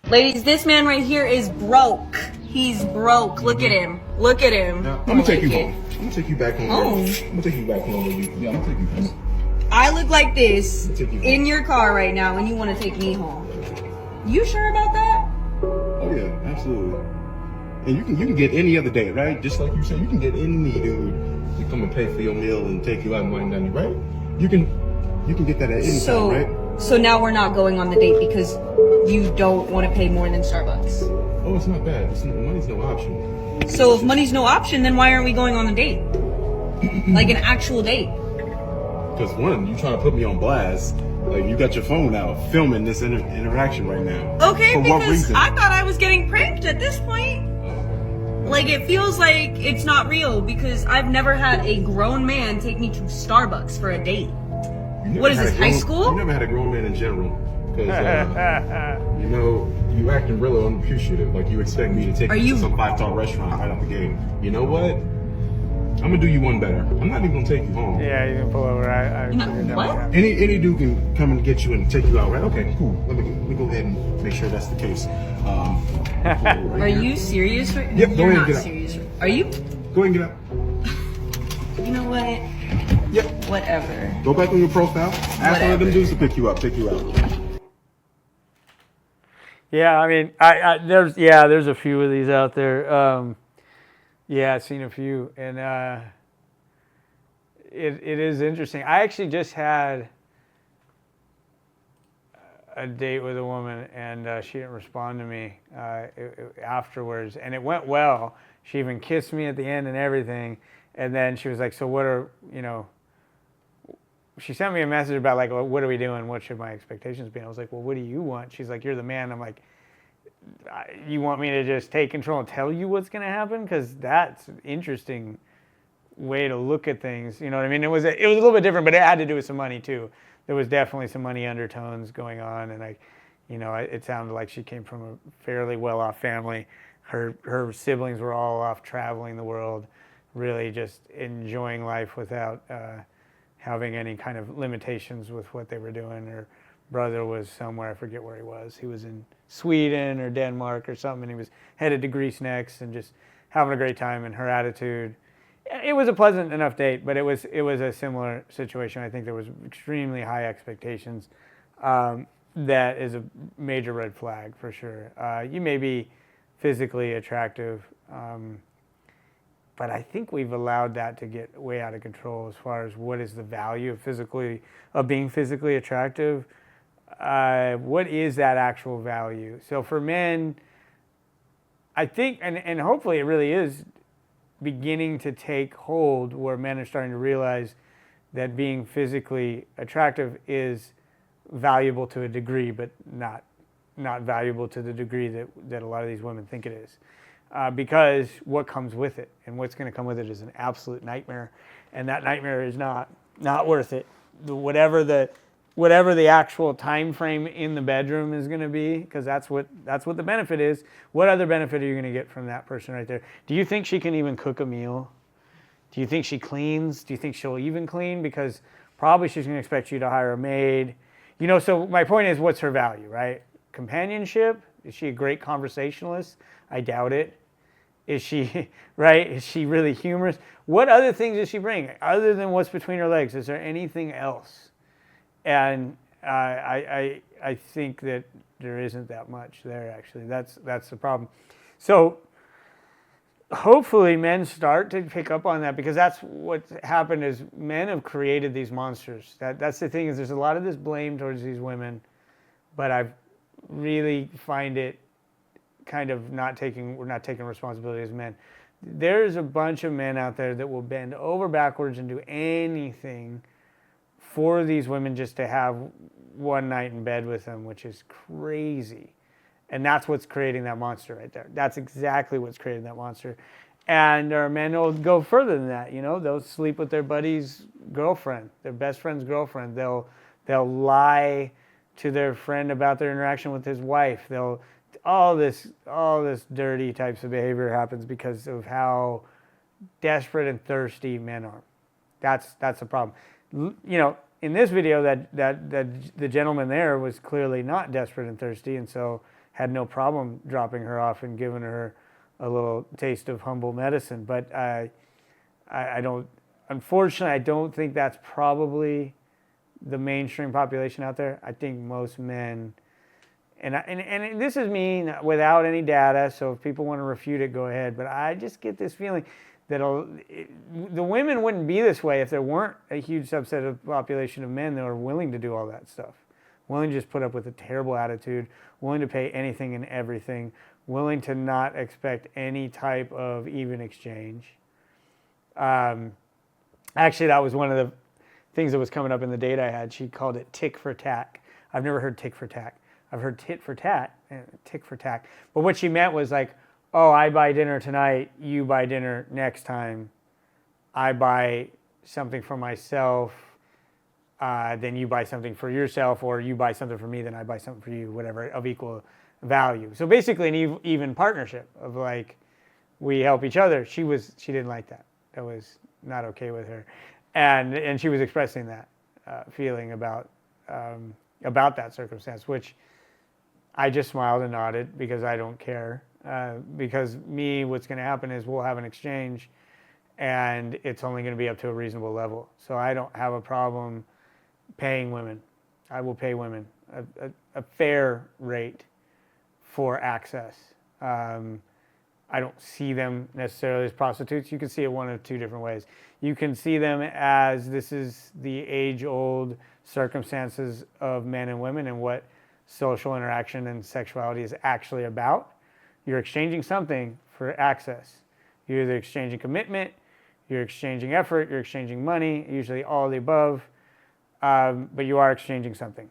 Ladies, this man right here is broke. He's broke. Look at him. Look at him. I'm gonna take you home. I'm gonna take you back home. Home? I'm gonna take you back home with you. Yeah, I'm gonna take you home. I look like this Take you home. in your car right now, and you want to take me home. You sure about that? Oh yeah, absolutely. And you can get any other day, right? Just like you said, you can get any dude to come and pay for your meal and take you out and wine down you, right? You can get that at any time, right? So now we're not going on the date because you don't want to pay more than Starbucks. Oh, it's not bad. Money's no option. So if money's no option, then why aren't we going on the date? Like an actual date? Because one, you trying to put me on blast. Like you got your phone out filming this interaction right now. Okay, For what because reason? I thought I was getting pranked at this point. Like it feels like it's not real because I've never had a grown man take me to Starbucks for a date. What is this, high school? You never had a grown man in general. Because, you acting really unappreciative. Like you expect me to take you to some 5-star restaurant right out the gate. You know what? I'm gonna do you one better. I'm not even gonna take you home. Yeah, you can pull over. What? Any dude can come and get you and take you out, right? Okay, cool. Let me go ahead and make sure that's the case. Are you serious? Yep, You're go ahead and not get out. serious. Are you? Go ahead and get out. You know what? Yep. Whatever. Go back on your profile. Ask one of them dudes to pick you up, take you out. Yeah, I mean, there's a few of these out there. I've seen a few, and it is interesting. I actually just had a date with a woman, and she didn't respond to me afterwards, and it went well. She even kissed me at the end and everything, and then she was like, so what are, she sent me a message about like, well, what are we doing? What should my expectations be? And I was like, well, what do you want? She's like, you're the man. I'm like, you want me to just take control and tell you what's going to happen? Because that's an interesting way to look at things. You know what I mean? It was a little bit different, but it had to do with some money too. There was definitely some money undertones going on, and it sounded like she came from a fairly well-off family. Her siblings were all off traveling the world, really just enjoying life without having any kind of limitations with what they were doing. Her brother was somewhere, I forget where he was. He was in Sweden or Denmark or something, and he was headed to Greece next and just having a great time. And her attitude, it was a pleasant enough date, but it was a similar situation. I think there was extremely high expectations. That is a major red flag for sure. You may be physically attractive, but I think we've allowed that to get way out of control as far as what is the value of being physically attractive. What is that actual value? So for men, I think, and hopefully it really is beginning to take hold where men are starting to realize that being physically attractive is valuable to a degree, but not valuable to the degree that a lot of these women think it is. Because what comes with it, and what's going to come with it, is an absolute nightmare, and that nightmare is not worth it. Whatever the actual time frame in the bedroom is going to be, because that's what the benefit is. What other benefit are you going to get from that person right there? Do you think she can even cook a meal? Do you think she cleans? Do you think she'll even clean? Because probably she's going to expect you to hire a maid. So my point is, what's her value, right? Companionship? Is she a great conversationalist? I doubt it. Is she, right? Is she really humorous? What other things does she bring other than what's between her legs? Is there anything else? And I think that there isn't that much there, actually. That's the problem. So hopefully men start to pick up on that, because that's what's happened is men have created these monsters. That's the thing, is there's a lot of this blame towards these women, but I really find it kind of we're not taking responsibility as men. There's a bunch of men out there that will bend over backwards and do anything for these women just to have one night in bed with them, which is crazy. And that's what's creating that monster right there. That's exactly what's creating that monster. And our men will go further than that. They'll sleep with their buddy's girlfriend, their best friend's girlfriend. They'll lie to their friend about their interaction with his wife. All this dirty types of behavior happens because of how desperate and thirsty men are. That's the problem. In this video, that the gentleman there was clearly not desperate and thirsty, and so had no problem dropping her off and giving her a little taste of humble medicine. But unfortunately, I don't think that's probably the mainstream population out there. I think most men, and this is me without any data, so if people want to refute it, go ahead. But I just get this feeling that the women wouldn't be this way if there weren't a huge subset of population of men that are willing to do all that stuff, willing to just put up with a terrible attitude, willing to pay anything and everything, willing to not expect any type of even exchange. Actually, that was one of the things that was coming up in the date I had. She called it tick for tack. I've never heard tick for tack. I've heard tit for tat, tick for tack. But what she meant was like, oh, I buy dinner tonight, you buy dinner next time. I buy something for myself, then you buy something for yourself, or you buy something for me, then I buy something for you, whatever, of equal value. So basically an even partnership of like, we help each other. She didn't like that. That was not okay with her. And she was expressing that feeling about that circumstance, which I just smiled and nodded because I don't care. Because what's going to happen is we'll have an exchange, and it's only going to be up to a reasonable level. So I don't have a problem paying women. I will pay women a fair rate for access. I don't see them necessarily as prostitutes. You can see it one of two different ways. You can see them as this is the age-old circumstances of men and women and what social interaction and sexuality is actually about. You're exchanging something for access. You're either exchanging commitment, you're exchanging effort, you're exchanging money, usually all of the above, but you are exchanging something.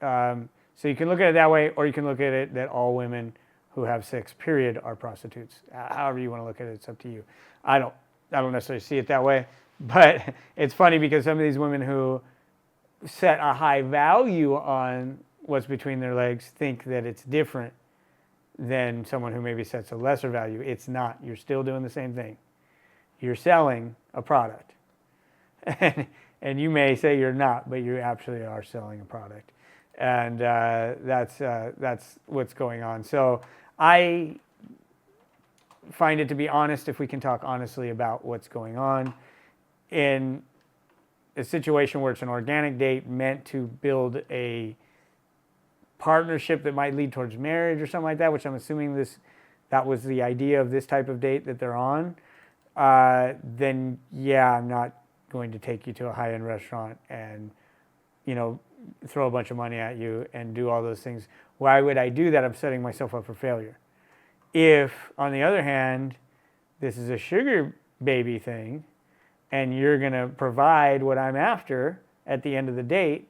So you can look at it that way, or you can look at it that all women who have sex, period, are prostitutes. However you want to look at it, it's up to you. I don't necessarily see it that way, but it's funny because some of these women who set a high value on what's between their legs think that it's different than someone who maybe sets a lesser value. It's not. You're still doing the same thing. You're selling a product. And you may say you're not, but you actually are selling a product. And that's what's going on. So I find it to be honest, if we can talk honestly about what's going on. In a situation where it's an organic date meant to build a partnership that might lead towards marriage or something like that, which I'm assuming that was the idea of this type of date that they're on, then yeah, I'm not going to take you to a high-end restaurant and, throw a bunch of money at you and do all those things. Why would I do that? I'm setting myself up for failure. If, on the other hand, this is a sugar baby thing, and you're going to provide what I'm after at the end of the date,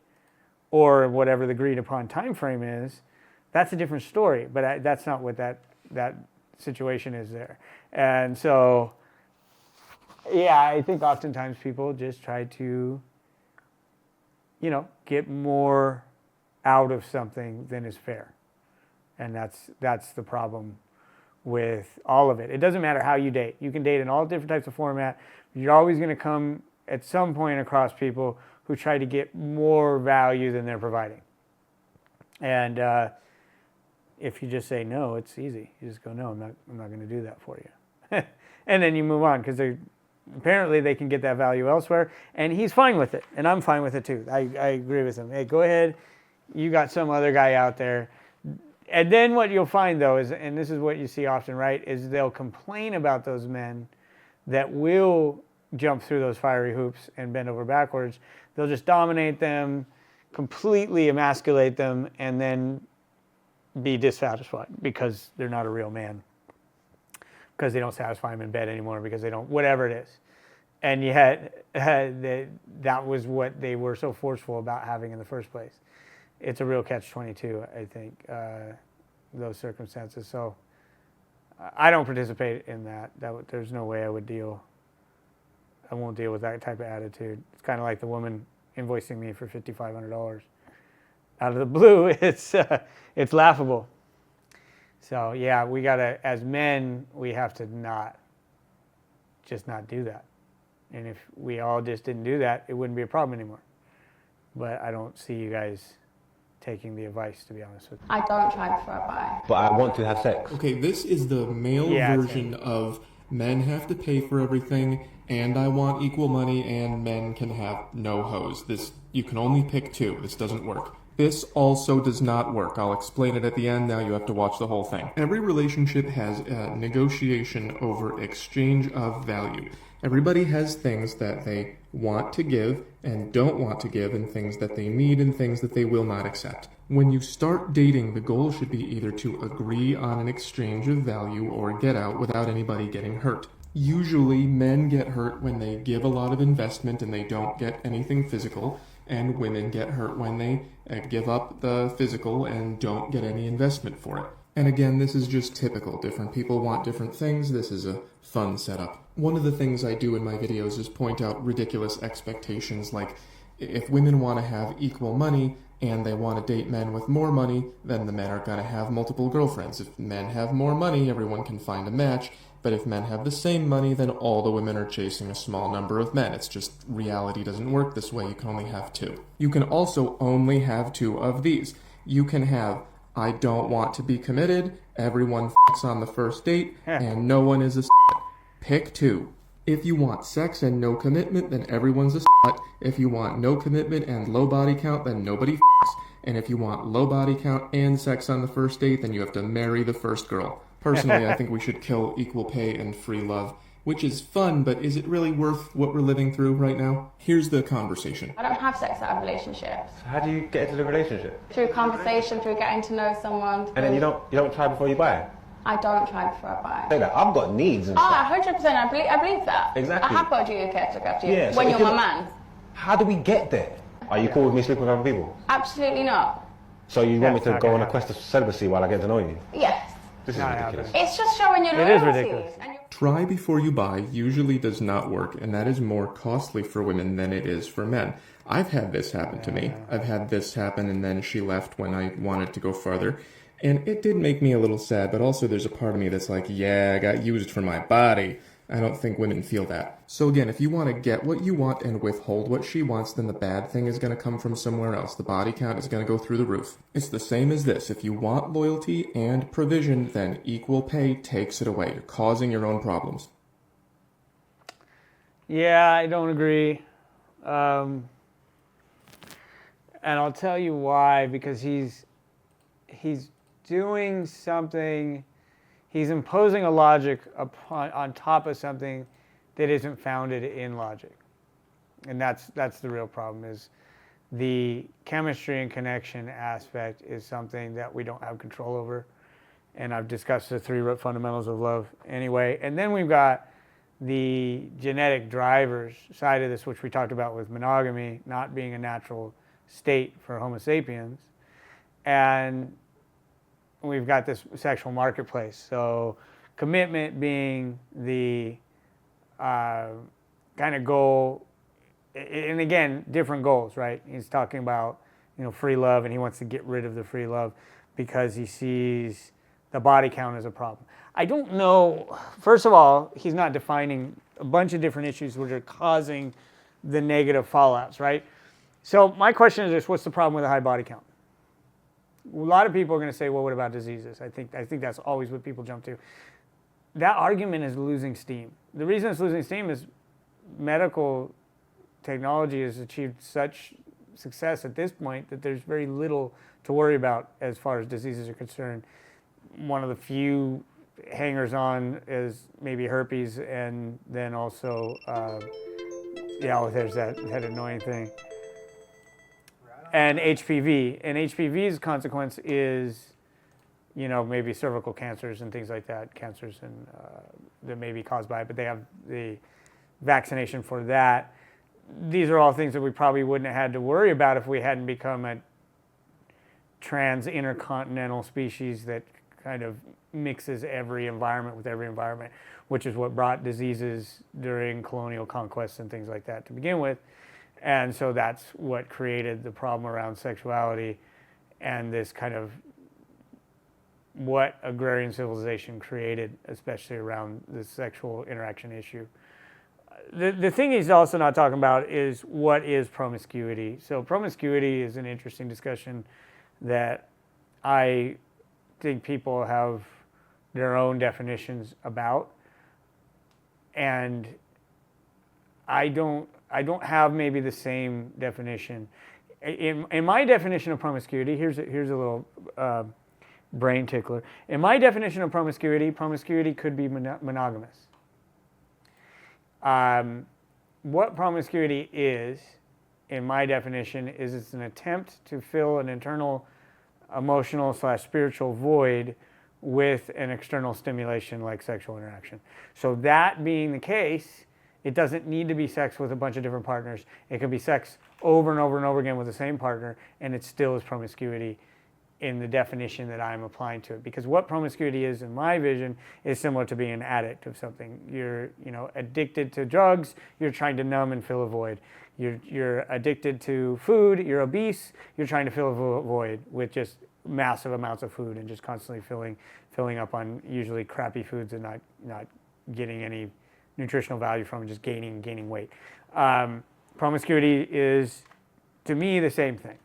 or whatever the agreed upon time frame is, that's a different story. But that's not what that situation is there. And so, yeah, I think oftentimes people just try to, get more out of something than is fair. And that's the problem with all of it. It doesn't matter how you date. You can date in all different types of format. You're always going to come at some point across people who try to get more value than they're providing. And if you just say no, it's easy. You just go, no, I'm not going to do that for you. And then you move on because apparently they can get that value elsewhere. And he's fine with it. And I'm fine with it too. I agree with him. Hey, go ahead. You got some other guy out there. And then what you'll find though is, and this is what you see often, right, is they'll complain about those men that will jump through those fiery hoops and bend over backwards. They'll just dominate them, completely emasculate them, and then be dissatisfied because they're not a real man, because they don't satisfy them in bed anymore, because they don't, whatever it is. And yet that was what they were so forceful about having in the first place. It's a real catch-22, I think, those circumstances. So I don't participate in that. There's no way I won't deal with that type of attitude. It's kind of like the woman invoicing me for $5,500 out of the blue. It's laughable. So yeah, we gotta, as men, we have to not do that. And if we all just didn't do that, it wouldn't be a problem anymore. But I don't see you guys taking the advice, to be honest with you. I don't try before I buy. But I want to have sex. Okay, this is the male version of men have to pay for everything, and I want equal money, and men can have no hose. You can only pick two. This doesn't work. This also does not work. I'll explain it at the end. Now you have to watch the whole thing. Every relationship has a negotiation over exchange of value. Everybody has things that they want to give and don't want to give, and things that they need and things that they will not accept. When you start dating, the goal should be either to agree on an exchange of value or get out without anybody getting hurt. Usually men get hurt when they give a lot of investment and they don't get anything physical, and women get hurt when they give up the physical and don't get any investment for it. And again, this is just typical. Different people want different things. This is a fun setup. One of the things I do in my videos is point out ridiculous expectations, like if women want to have equal money and they want to date men with more money, then the men are going to have multiple girlfriends. If men have more money, everyone can find a match. But if men have the same money, then all the women are chasing a small number of men. It's just reality doesn't work this way. You can only have two. You can also only have two of these. You can have, I don't want to be committed, everyone f***s on the first date, and no one is a slut. Pick two. If you want sex and no commitment, then everyone's a slut. If you want no commitment and low body count, then nobody f***s. And if you want low body count and sex on the first date, then you have to marry the first girl. Personally, I think we should kill equal pay and free love, which is fun, but is it really worth what we're living through right now? Here's the conversation. I don't have sex out of relationships. How do you get into the relationship? Through conversation, through getting to know someone. And then you don't try before you buy? I don't try before I buy. Say that. I've got needs and stuff. 100%. I believe that. Exactly. I have got a duty of care to look after you Yeah, so when if you're my man. How do we get there? Are you cool with me sleeping with other people? Absolutely not. So you want me to go on a quest of celibacy while I get to know you? Yes. This is Not ridiculous. happening. It's just showing your It is loyalty. ridiculous. And you're Try before you buy usually does not work, and that is more costly for women than it is for men. I've had this happen to me. I've had this happen, and then she left when I wanted to go further. And it did make me a little sad, but also there's a part of me that's like, yeah, I got used for my body. I don't think women feel that. So again, if you want to get what you want and withhold what she wants, then the bad thing is going to come from somewhere else. The body count is going to go through the roof. It's the same as this. If you want loyalty and provision, then equal pay takes it away. You're causing your own problems. Yeah, I don't agree. And I'll tell you why, because he's doing something, he's imposing a logic on top of something that isn't founded in logic. And that's the real problem, is the chemistry and connection aspect is something that we don't have control over. And I've discussed the 3 root fundamentals of love anyway. And then we've got the genetic drivers side of this, which we talked about with monogamy not being a natural state for Homo sapiens. And we've got this sexual marketplace. So commitment being the kind of goal, and again, different goals, right? He's talking about, free love, and he wants to get rid of the free love because he sees the body count as a problem. I don't know. First of all, he's not defining a bunch of different issues which are causing the negative fallouts, right? So my question is this: what's the problem with a high body count? A lot of people are going to say, well, what about diseases? I think that's always what people jump to. That argument is losing steam. The reason it's losing steam is medical technology has achieved such success at this point that there's very little to worry about as far as diseases are concerned. One of the few hangers-on is maybe herpes, and then also, there's that annoying thing. And HPV. And HPV's consequence is, maybe cervical cancers and things like that, cancers and that may be caused by it, but they have the vaccination for that. These are all things that we probably wouldn't have had to worry about if we hadn't become a trans-intercontinental species that kind of mixes every environment with every environment, which is what brought diseases during colonial conquests and things like that to begin with. And so that's what created the problem around sexuality and this kind of what agrarian civilization created, especially around the sexual interaction issue. The thing he's also not talking about is what is promiscuity. So promiscuity is an interesting discussion that I think people have their own definitions about. And I don't have maybe the same definition. In my definition of promiscuity, here's a little brain tickler. In my definition of promiscuity could be monogamous. What promiscuity is, in my definition, is it's an attempt to fill an internal emotional/spiritual void with an external stimulation like sexual interaction. So that being the case, it doesn't need to be sex with a bunch of different partners. It can be sex over and over and over again with the same partner, and it still is promiscuity in the definition that I'm applying to it. Because what promiscuity is, in my vision, is similar to being an addict of something. You're, addicted to drugs. You're trying to numb and fill a void. You're addicted to food. You're obese. You're trying to fill a void with just massive amounts of food and just constantly filling up on usually crappy foods and not getting any nutritional value from it, just gaining weight. Promiscuity is, to me, the same thing.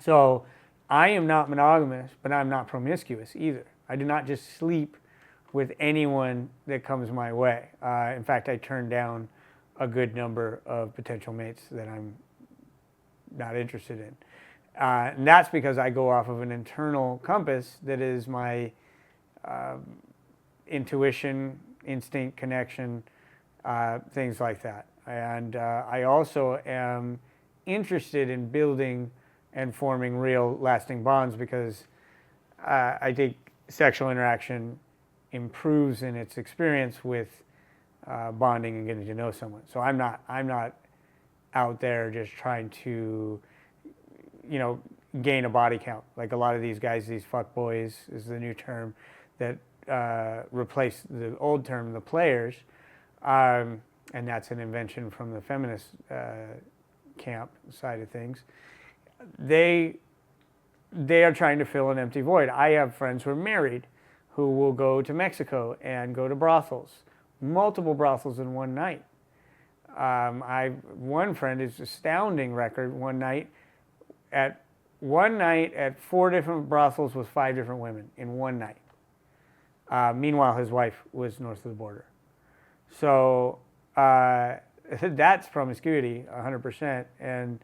So I am not monogamous, but I'm not promiscuous either. I do not just sleep with anyone that comes my way. In fact, I turn down a good number of potential mates that I'm not interested in. And that's because I go off of an internal compass that is my intuition, instinct, connection, things like that. And I also am interested in building and forming real lasting bonds because I think sexual interaction improves in its experience with bonding and getting to know someone. So I'm not out there just trying to, gain a body count. Like a lot of these guys, these fuck boys is the new term. that replaced the old term, the players, and that's an invention from the feminist camp side of things. They are trying to fill an empty void. I have friends who are married who will go to Mexico and go to brothels, multiple brothels in one night. One friend is astounding record. One night at 4 different brothels with 5 different women in one night. Meanwhile, his wife was north of the border. So that's promiscuity, 100%. And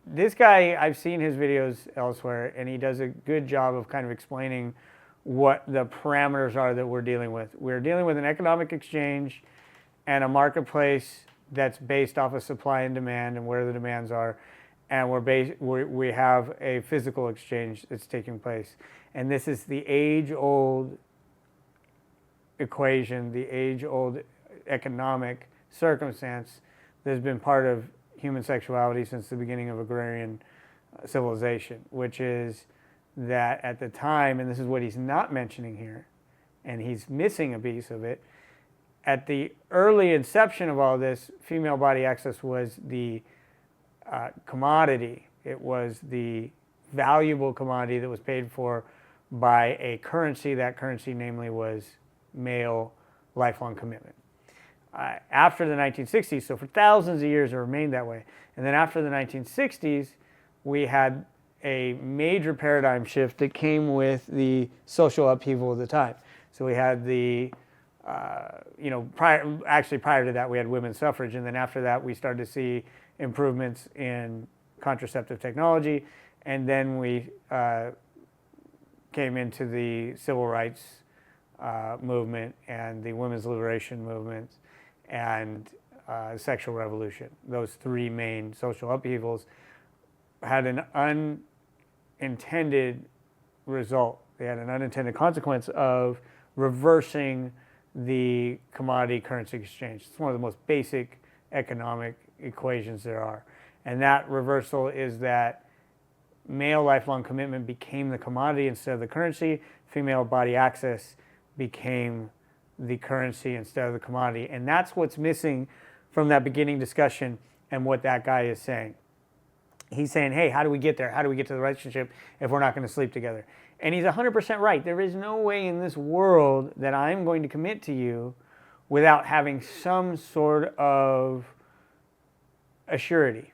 this guy, I've seen his videos elsewhere, and he does a good job of kind of explaining what the parameters are that we're dealing with. We're dealing with an economic exchange and a marketplace that's based off of supply and demand and where the demands are. And we have a physical exchange that's taking place. And this is the age-old equation, the age-old economic circumstance that has been part of human sexuality since the beginning of agrarian civilization, which is that at the time, and this is what he's not mentioning here, and he's missing a piece of it, at the early inception of all this, female body access was the commodity. It was the valuable commodity that was paid for by a currency. That currency, namely, was male lifelong commitment. After the 1960s, so for thousands of years it remained that way. And then after the 1960s, we had a major paradigm shift that came with the social upheaval of the time. So we had the, prior to that we had women's suffrage, and then after that we started to see improvements in contraceptive technology, and then we came into the civil rights movement and the women's liberation movement and sexual revolution. Those 3 main social upheavals had an unintended result. They had an unintended consequence of reversing the commodity currency exchange. It's one of the most basic economic equations there are. And that reversal is that male lifelong commitment became the commodity instead of the currency. Female body access became the currency instead of the commodity. And that's what's missing from that beginning discussion and what that guy is saying. He's saying, hey, how do we get there? How do we get to the relationship if we're not going to sleep together? And he's 100% right. There is no way in this world that I'm going to commit to you without having some sort of assurity.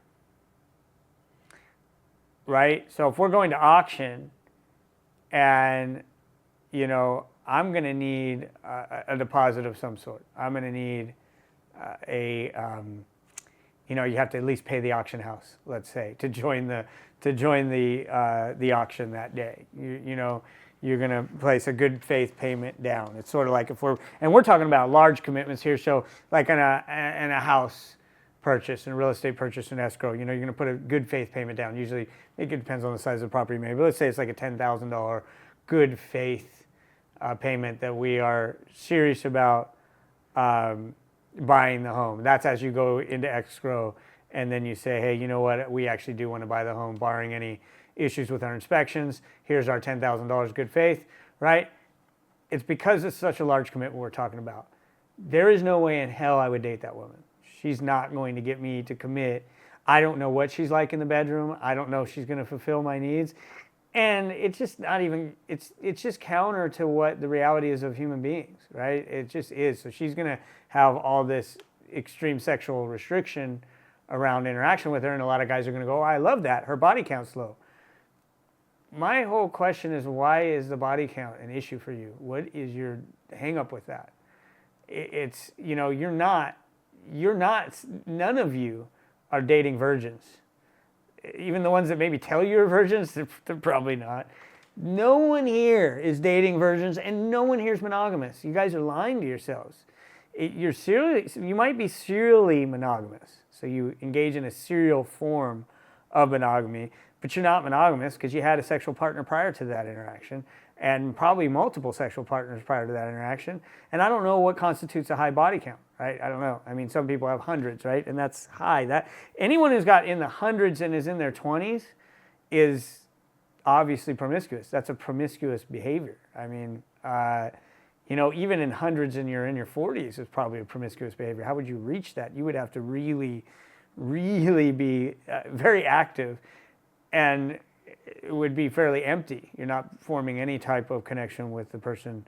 Right? So if we're going to auction and, I'm going to need a deposit of some sort. I'm going to need you have to at least pay the auction house, let's say, to join the auction that day. You're going to place a good faith payment down. It's sort of like we're talking about large commitments here. So like in a house purchase and real estate purchase and escrow, you're going to put a good faith payment down. Usually it depends on the size of the property maybe, but let's say it's like a $10,000 good faith payment that we are serious about buying the home. That's as you go into escrow and then you say, hey, you know what, we actually do want to buy the home barring any issues with our inspections. Here's our $10,000 good faith, right? It's because it's such a large commitment we're talking about. There is no way in hell I would date that woman. She's not going to get me to commit. I don't know what she's like in the bedroom. I don't know if she's going to fulfill my needs. And it's just not even, it's just counter to what the reality is of human beings, right? It just is. So she's going to have all this extreme sexual restriction around interaction with her, and a lot of guys are going to go, oh, I love that. Her body count's low. My whole question is, why is the body count an issue for you? What is your hang up with that? It's, none of you are dating virgins. Even the ones that maybe tell you are virgins, they're probably not. No one here is dating virgins, and no one here is monogamous. You guys are lying to yourselves. You might be serially monogamous, so you engage in a serial form of monogamy, but you're not monogamous because you had a sexual partner prior to that interaction, and probably multiple sexual partners prior to that interaction. And I don't know what constitutes a high body count, right? I don't know. I mean, some people have hundreds, right? And that's high. That anyone who's got in the hundreds and is in their 20s is obviously promiscuous. That's a promiscuous behavior. I mean, even in hundreds and you're in your 40s, it's probably a promiscuous behavior. How would you reach that? You would have to really, really be very active, and it would be fairly empty. You're not forming any type of connection with the person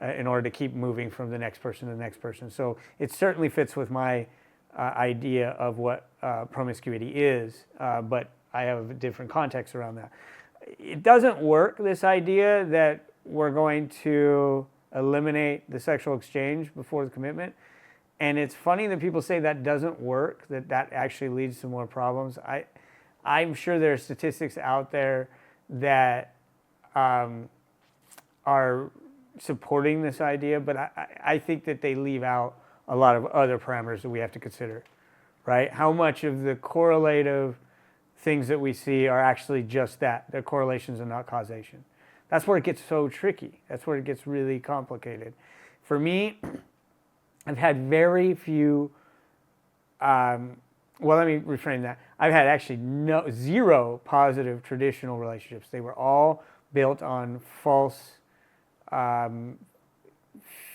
in order to keep moving from the next person to the next person. So it certainly fits with my idea of what promiscuity is, but I have a different context around that. It doesn't work, this idea that we're going to eliminate the sexual exchange before the commitment. And it's funny that people say that doesn't work, that actually leads to more problems. I'm sure there are statistics out there that are supporting this idea, but I think that they leave out a lot of other parameters that we have to consider, right? How much of the correlative things that we see are actually just that. They're correlations and not causation. That's where it gets so tricky. That's where it gets really complicated. For me, I've had very few, let me reframe that. I've had actually zero positive traditional relationships. They were all built on false,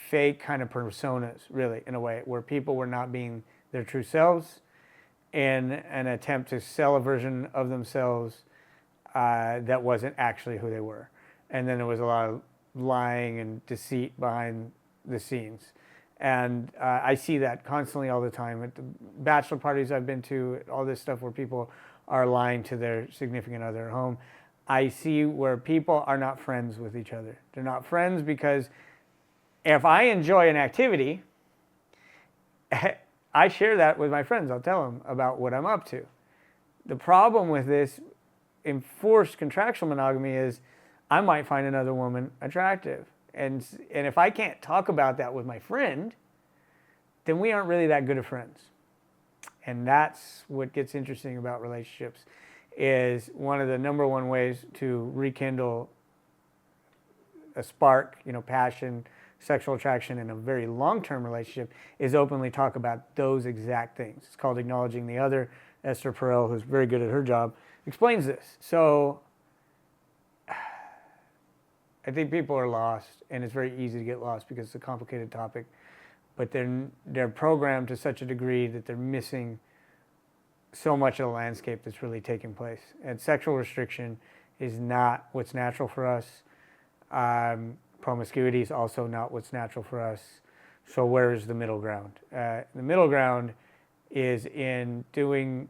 fake kind of personas, really, in a way, where people were not being their true selves in an attempt to sell a version of themselves that wasn't actually who they were. And then there was a lot of lying and deceit behind the scenes. And I see that constantly all the time at the bachelor parties I've been to, all this stuff where people are lying to their significant other at home. I see where people are not friends with each other. They're not friends because if I enjoy an activity, I share that with my friends. I'll tell them about what I'm up to. The problem with this enforced contractual monogamy is I might find another woman attractive. And if I can't talk about that with my friend, then we aren't really that good of friends. And that's what gets interesting about relationships, is one of the number one ways to rekindle a spark, passion, sexual attraction in a very long-term relationship is openly talk about those exact things. It's called acknowledging the other. Esther Perel, who's very good at her job, explains this. So I think people are lost, and it's very easy to get lost because it's a complicated topic, but they're programmed to such a degree that they're missing so much of the landscape that's really taking place. And sexual restriction is not what's natural for us. Promiscuity is also not what's natural for us. So where is the middle ground? The middle ground is in doing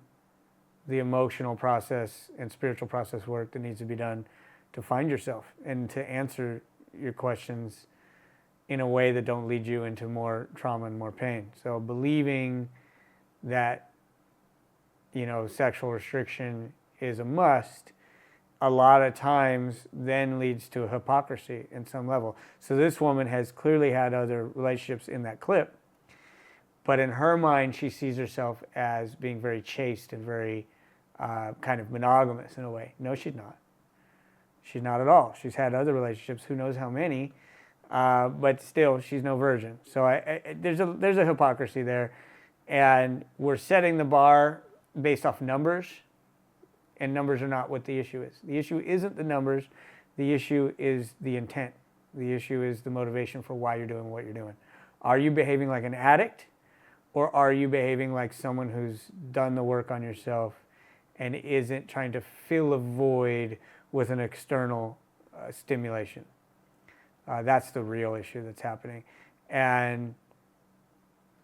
the emotional process and spiritual process work that needs to be done to find yourself and to answer your questions in a way that don't lead you into more trauma and more pain. So believing that, sexual restriction is a must, a lot of times then leads to a hypocrisy in some level. So this woman has clearly had other relationships in that clip, but in her mind, she sees herself as being very chaste and very kind of monogamous in a way. No, she's not. She's not at all. She's had other relationships, who knows how many, but still, she's no virgin. So there's a hypocrisy there, and we're setting the bar based off numbers, and numbers are not what the issue is. The issue isn't the numbers. The issue is the intent. The issue is the motivation for why you're doing what you're doing. Are you behaving like an addict, or are you behaving like someone who's done the work on yourself and isn't trying to fill a void with an external stimulation? That's the real issue that's happening. And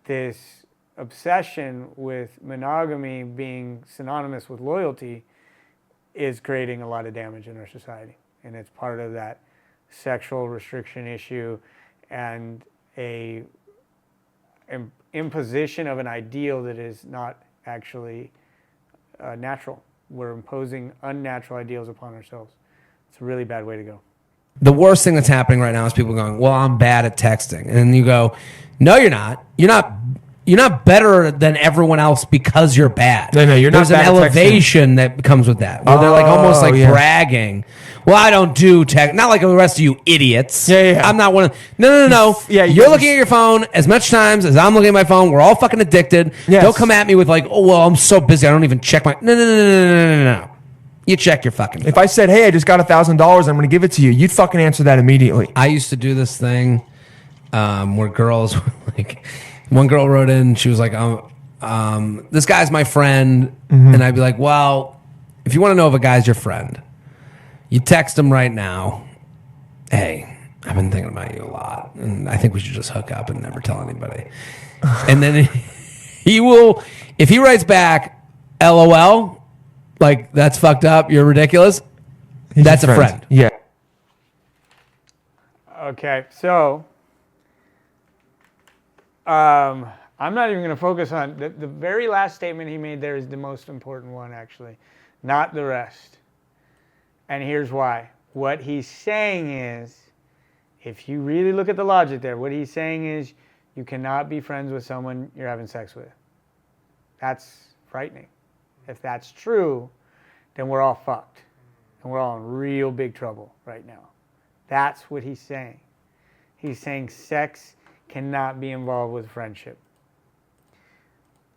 this obsession with monogamy being synonymous with loyalty is creating a lot of damage in our society. And it's part of that sexual restriction issue and a imposition of an ideal that is not actually natural. We're imposing unnatural ideals upon ourselves. It's a really bad way to go. The worst thing that's happening right now is people going, well, I'm bad at texting. And then you go, no, you're not. You're not better than everyone else because you're bad. No, you're not. There's an elevation that comes with that, where they're like almost like bragging. Well, I don't do tech. Not like the rest of you idiots. Yeah. I'm not one of. No. Yeah, you're looking at your phone as much times as I'm looking at my phone. We're all fucking addicted. Yes. Don't come at me with like, oh well, I'm so busy, I don't even check my. No. You check your fucking. If I said, "Hey, I just got $1,000, I'm going to give it to you," you'd fucking answer that immediately. I used to do this thing where girls like, one girl wrote in, she was like, "This guy's my friend," and I'd be like, "Well, if you want to know if a guy's your friend, you text him right now. Hey, I've been thinking about you a lot, and I think we should just hook up and never tell anybody." And then he will, if he writes back, "LOL." Like, that's fucked up, you're ridiculous. That's a friend. Yeah. Okay, so I'm not even going to focus on the very last statement he made there is the most important one, actually, not the rest. And here's why. What he's saying is, if you really look at the logic there, what he's saying is you cannot be friends with someone you're having sex with. That's frightening. If that's true, then we're all fucked. And we're all in real big trouble right now. That's what he's saying. He's saying sex cannot be involved with friendship.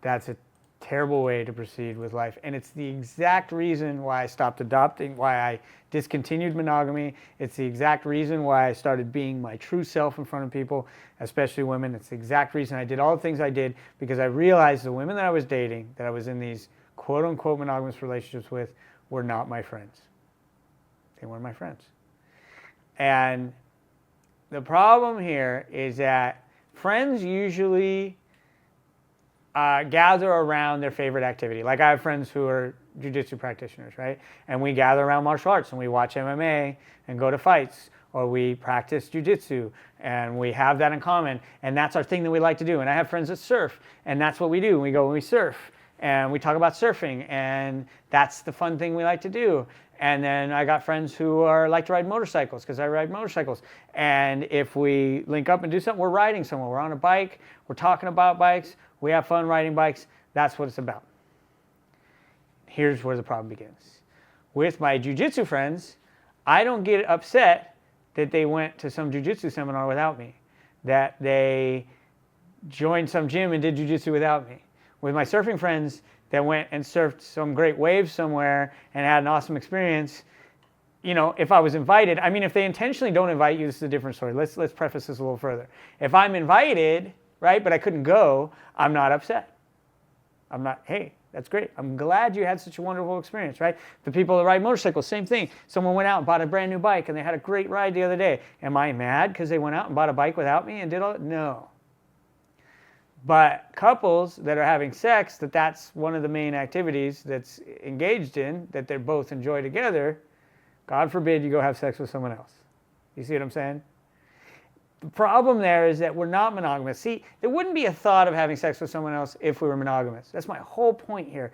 That's a terrible way to proceed with life. And it's the exact reason why I stopped adopting, why I discontinued monogamy. It's the exact reason why I started being my true self in front of people, especially women. It's the exact reason I did all the things I did, because I realized the women that I was dating, that I was in these quote-unquote monogamous relationships with, were not my friends. They weren't my friends. And the problem here is that friends usually gather around their favorite activity. Like, I have friends who are jiu-jitsu practitioners, right? And we gather around martial arts and we watch MMA and go to fights, or we practice jiu-jitsu and we have that in common, and that's our thing that we like to do. And I have friends that surf, and that's what we do. We go and we surf and we talk about surfing, and that's the fun thing we like to do. And then I got friends who like to ride motorcycles, because I ride motorcycles. And if we link up and do something, we're riding somewhere. We're on a bike. We're talking about bikes. We have fun riding bikes. That's what it's about. Here's where the problem begins. With my jiu-jitsu friends, I don't get upset that they went to some jiu-jitsu seminar without me, that they joined some gym and did jiu-jitsu without me. With my surfing friends that went and surfed some great waves somewhere and had an awesome experience, you know, if I was invited, I mean, if they intentionally don't invite you, this is a different story. Let's preface this a little further. If I'm invited, right, but I couldn't go, I'm not upset. I'm not, hey, that's great. I'm glad you had such a wonderful experience, right? The people that ride motorcycles, same thing. Someone went out and bought a brand new bike and they had a great ride the other day. Am I mad because they went out and bought a bike without me and did all that? No. But couples that are having sex, that's one of the main activities that's engaged in, that they both enjoy together, God forbid you go have sex with someone else. You see what I'm saying? The problem there is that we're not monogamous. See, there wouldn't be a thought of having sex with someone else if we were monogamous. That's my whole point here.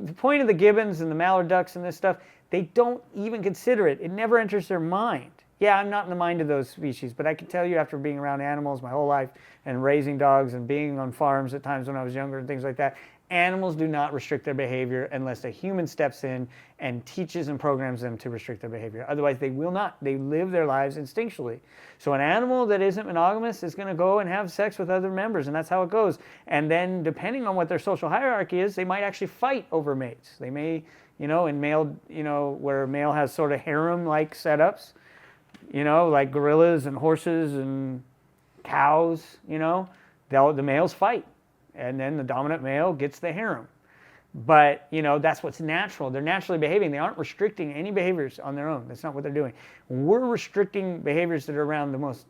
The point of the gibbons and the mallard ducks and this stuff, they don't even consider it. It never enters their mind. Yeah, I'm not in the mind of those species, but I can tell you, after being around animals my whole life and raising dogs and being on farms at times when I was younger and things like that, animals do not restrict their behavior unless a human steps in and teaches and programs them to restrict their behavior. Otherwise, they will not. They live their lives instinctually. So an animal that isn't monogamous is going to go and have sex with other members, and that's how it goes. And then, depending on what their social hierarchy is, they might actually fight over mates. They may, you know, in male, you know, where male has sort of harem-like setups, you know, like gorillas and horses and cows, you know, the males fight. And then the dominant male gets the harem. But, you know, that's what's natural. They're naturally behaving. They aren't restricting any behaviors on their own. That's not what they're doing. We're restricting behaviors that are around the most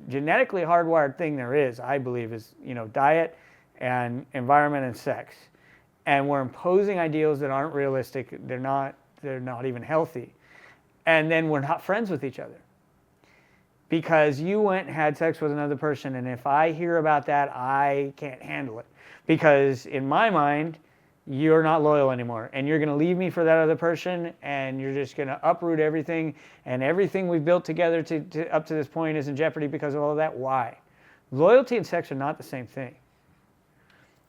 genetically hardwired thing there is, I believe, is, you know, diet and environment and sex. And we're imposing ideals that aren't realistic. They're not even healthy. And then we're not friends with each other. Because you went and had sex with another person, and if I hear about that, I can't handle it. Because in my mind, you're not loyal anymore, and you're going to leave me for that other person, and you're just going to uproot everything, and everything we've built together up to this point is in jeopardy because of all of that. Why? Loyalty and sex are not the same thing.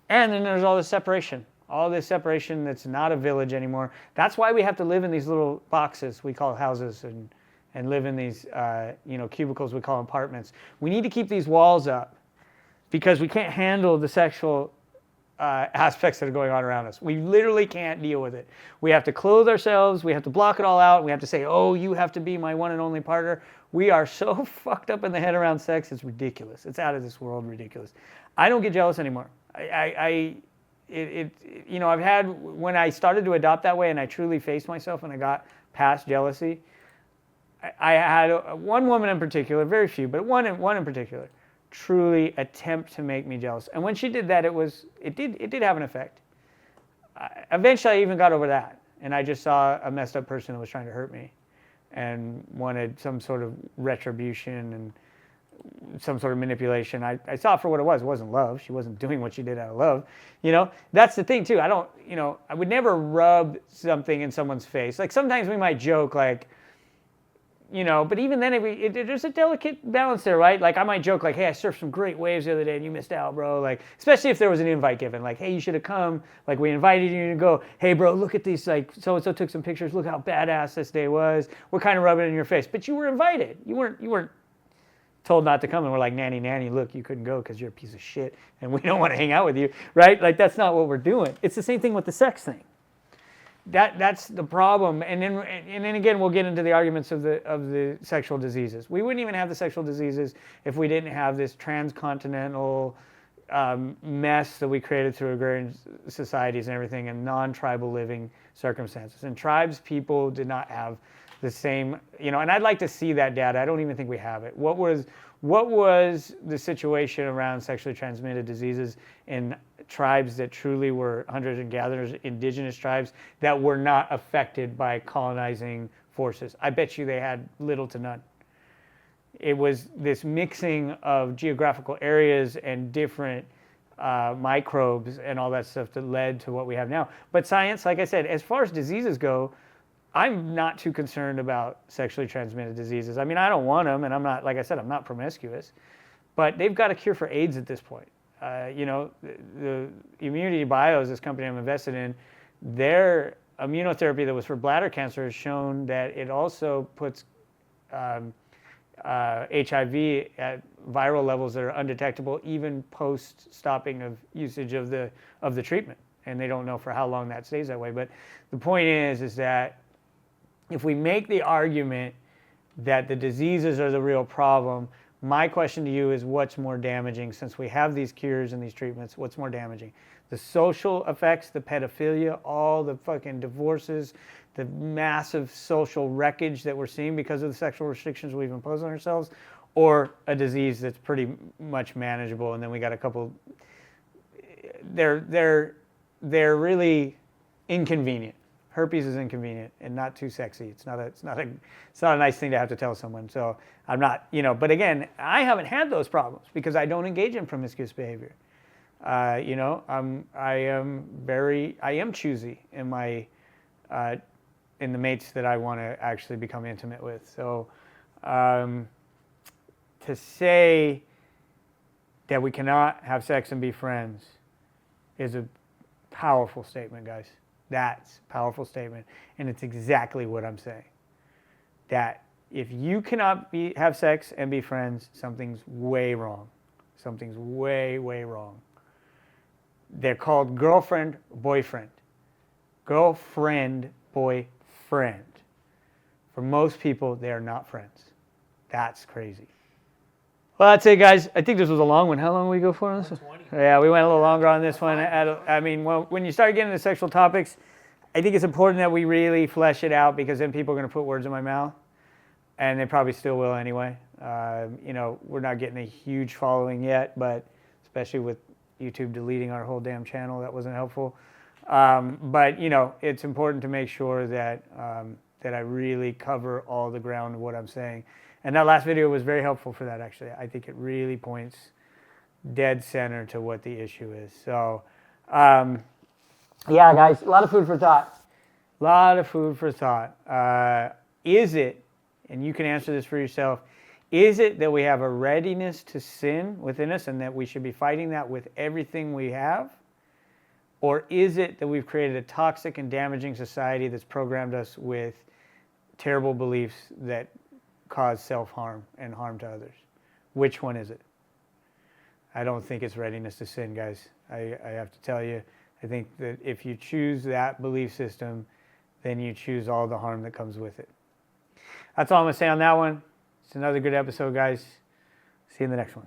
And then there's all this separation. All this separation that's not a village anymore. That's why we have to live in these little boxes we call houses and live in these you know, cubicles we call apartments. We need to keep these walls up because we can't handle the sexual aspects that are going on around us. We literally can't deal with it. We have to clothe ourselves. We have to block it all out. We have to say, oh, you have to be my one and only partner. We are so fucked up in the head around sex. It's ridiculous. It's out of this world ridiculous. I don't get jealous anymore. I've had, when I started to adopt that way and I truly faced myself and I got past jealousy, I had one woman in particular, very few, but one in particular, truly attempt to make me jealous. And when she did that, it did have an effect. Eventually, I even got over that, and I just saw a messed up person that was trying to hurt me, and wanted some sort of retribution and some sort of manipulation. I saw it for what it was. It wasn't love. She wasn't doing what she did out of love. That's the thing too. I would never rub something in someone's face. Like sometimes we might joke like, but even then there's a delicate balance there, right? Like I might joke like, hey, I surfed some great waves the other day and you missed out, bro. Like, especially if there was an invite given, like, hey, you should have come. Like we invited you to go, hey bro, look at these, like so-and-so took some pictures. Look how badass this day was. We're kind of rubbing it in your face, but you were invited. You weren't told not to come, and we're like, nanny, look, you couldn't go because you're a piece of shit and we don't want to hang out with you, right? Like that's not what we're doing. It's the same thing with the sex thing. That's the problem. And then again, we'll get into the arguments of the sexual diseases. We wouldn't even have the sexual diseases if we didn't have this transcontinental mess that we created through agrarian societies and everything, and non-tribal living circumstances. And tribes people did not have the same, and I'd like to see that data. I don't even think we have it. What was the situation around sexually transmitted diseases in tribes that truly were hunters and gatherers, indigenous tribes that were not affected by colonizing forces? I bet you they had little to none. It was this mixing of geographical areas and different microbes and all that stuff that led to what we have now. But science, like I said, as far as diseases go, I'm not too concerned about sexually transmitted diseases. I mean, I don't want them, and I'm not, like I said, I'm not promiscuous. But they've got a cure for AIDS at this point. The Immunity Bios, this company I'm invested in, their immunotherapy that was for bladder cancer has shown that it also puts HIV at viral levels that are undetectable even post stopping of usage of the treatment. And they don't know for how long that stays that way. But the point is that if we make the argument that the diseases are the real problem, my question to you is what's more damaging? Since we have these cures and these treatments, what's more damaging? The social effects, the pedophilia, all the fucking divorces, the massive social wreckage that we're seeing because of the sexual restrictions we've imposed on ourselves, or a disease that's pretty much manageable, and then we got a couple. They're really inconvenient. Herpes is inconvenient and not too sexy. It's not a nice thing to have to tell someone. So I'm not, but again, I haven't had those problems because I don't engage in promiscuous behavior. I am choosy in my, in the mates that I want to actually become intimate with. So to say that we cannot have sex and be friends is a powerful statement, guys. That's a powerful statement, and it's exactly what I'm saying. That if you cannot have sex and be friends, something's way wrong. Something's way, way wrong. They're called girlfriend, boyfriend. Girlfriend, boyfriend. For most people, they are not friends. That's crazy. Well, that's it, guys. I think this was a long one. How long did we go for on this one? Yeah, we went a little longer on this one. When you start getting into sexual topics, I think it's important that we really flesh it out, because then people are going to put words in my mouth, and they probably still will anyway. We're not getting a huge following yet, but especially with YouTube deleting our whole damn channel, that wasn't helpful. But it's important to make sure that I really cover all the ground of what I'm saying. And that last video was very helpful for that, actually. I think it really points dead center to what the issue is. So, yeah, guys, a lot of food for thought. A lot of food for thought. Is it, and you can answer this for yourself, is it that we have a readiness to sin within us and that we should be fighting that with everything we have? Or is it that we've created a toxic and damaging society that's programmed us with terrible beliefs that cause self-harm and harm to others? Which one is it? I don't think it's readiness to sin, guys. I have to tell you, I think that if you choose that belief system, then you choose all the harm that comes with it. That's all I'm going to say on that one. It's another good episode, guys. See you in the next one.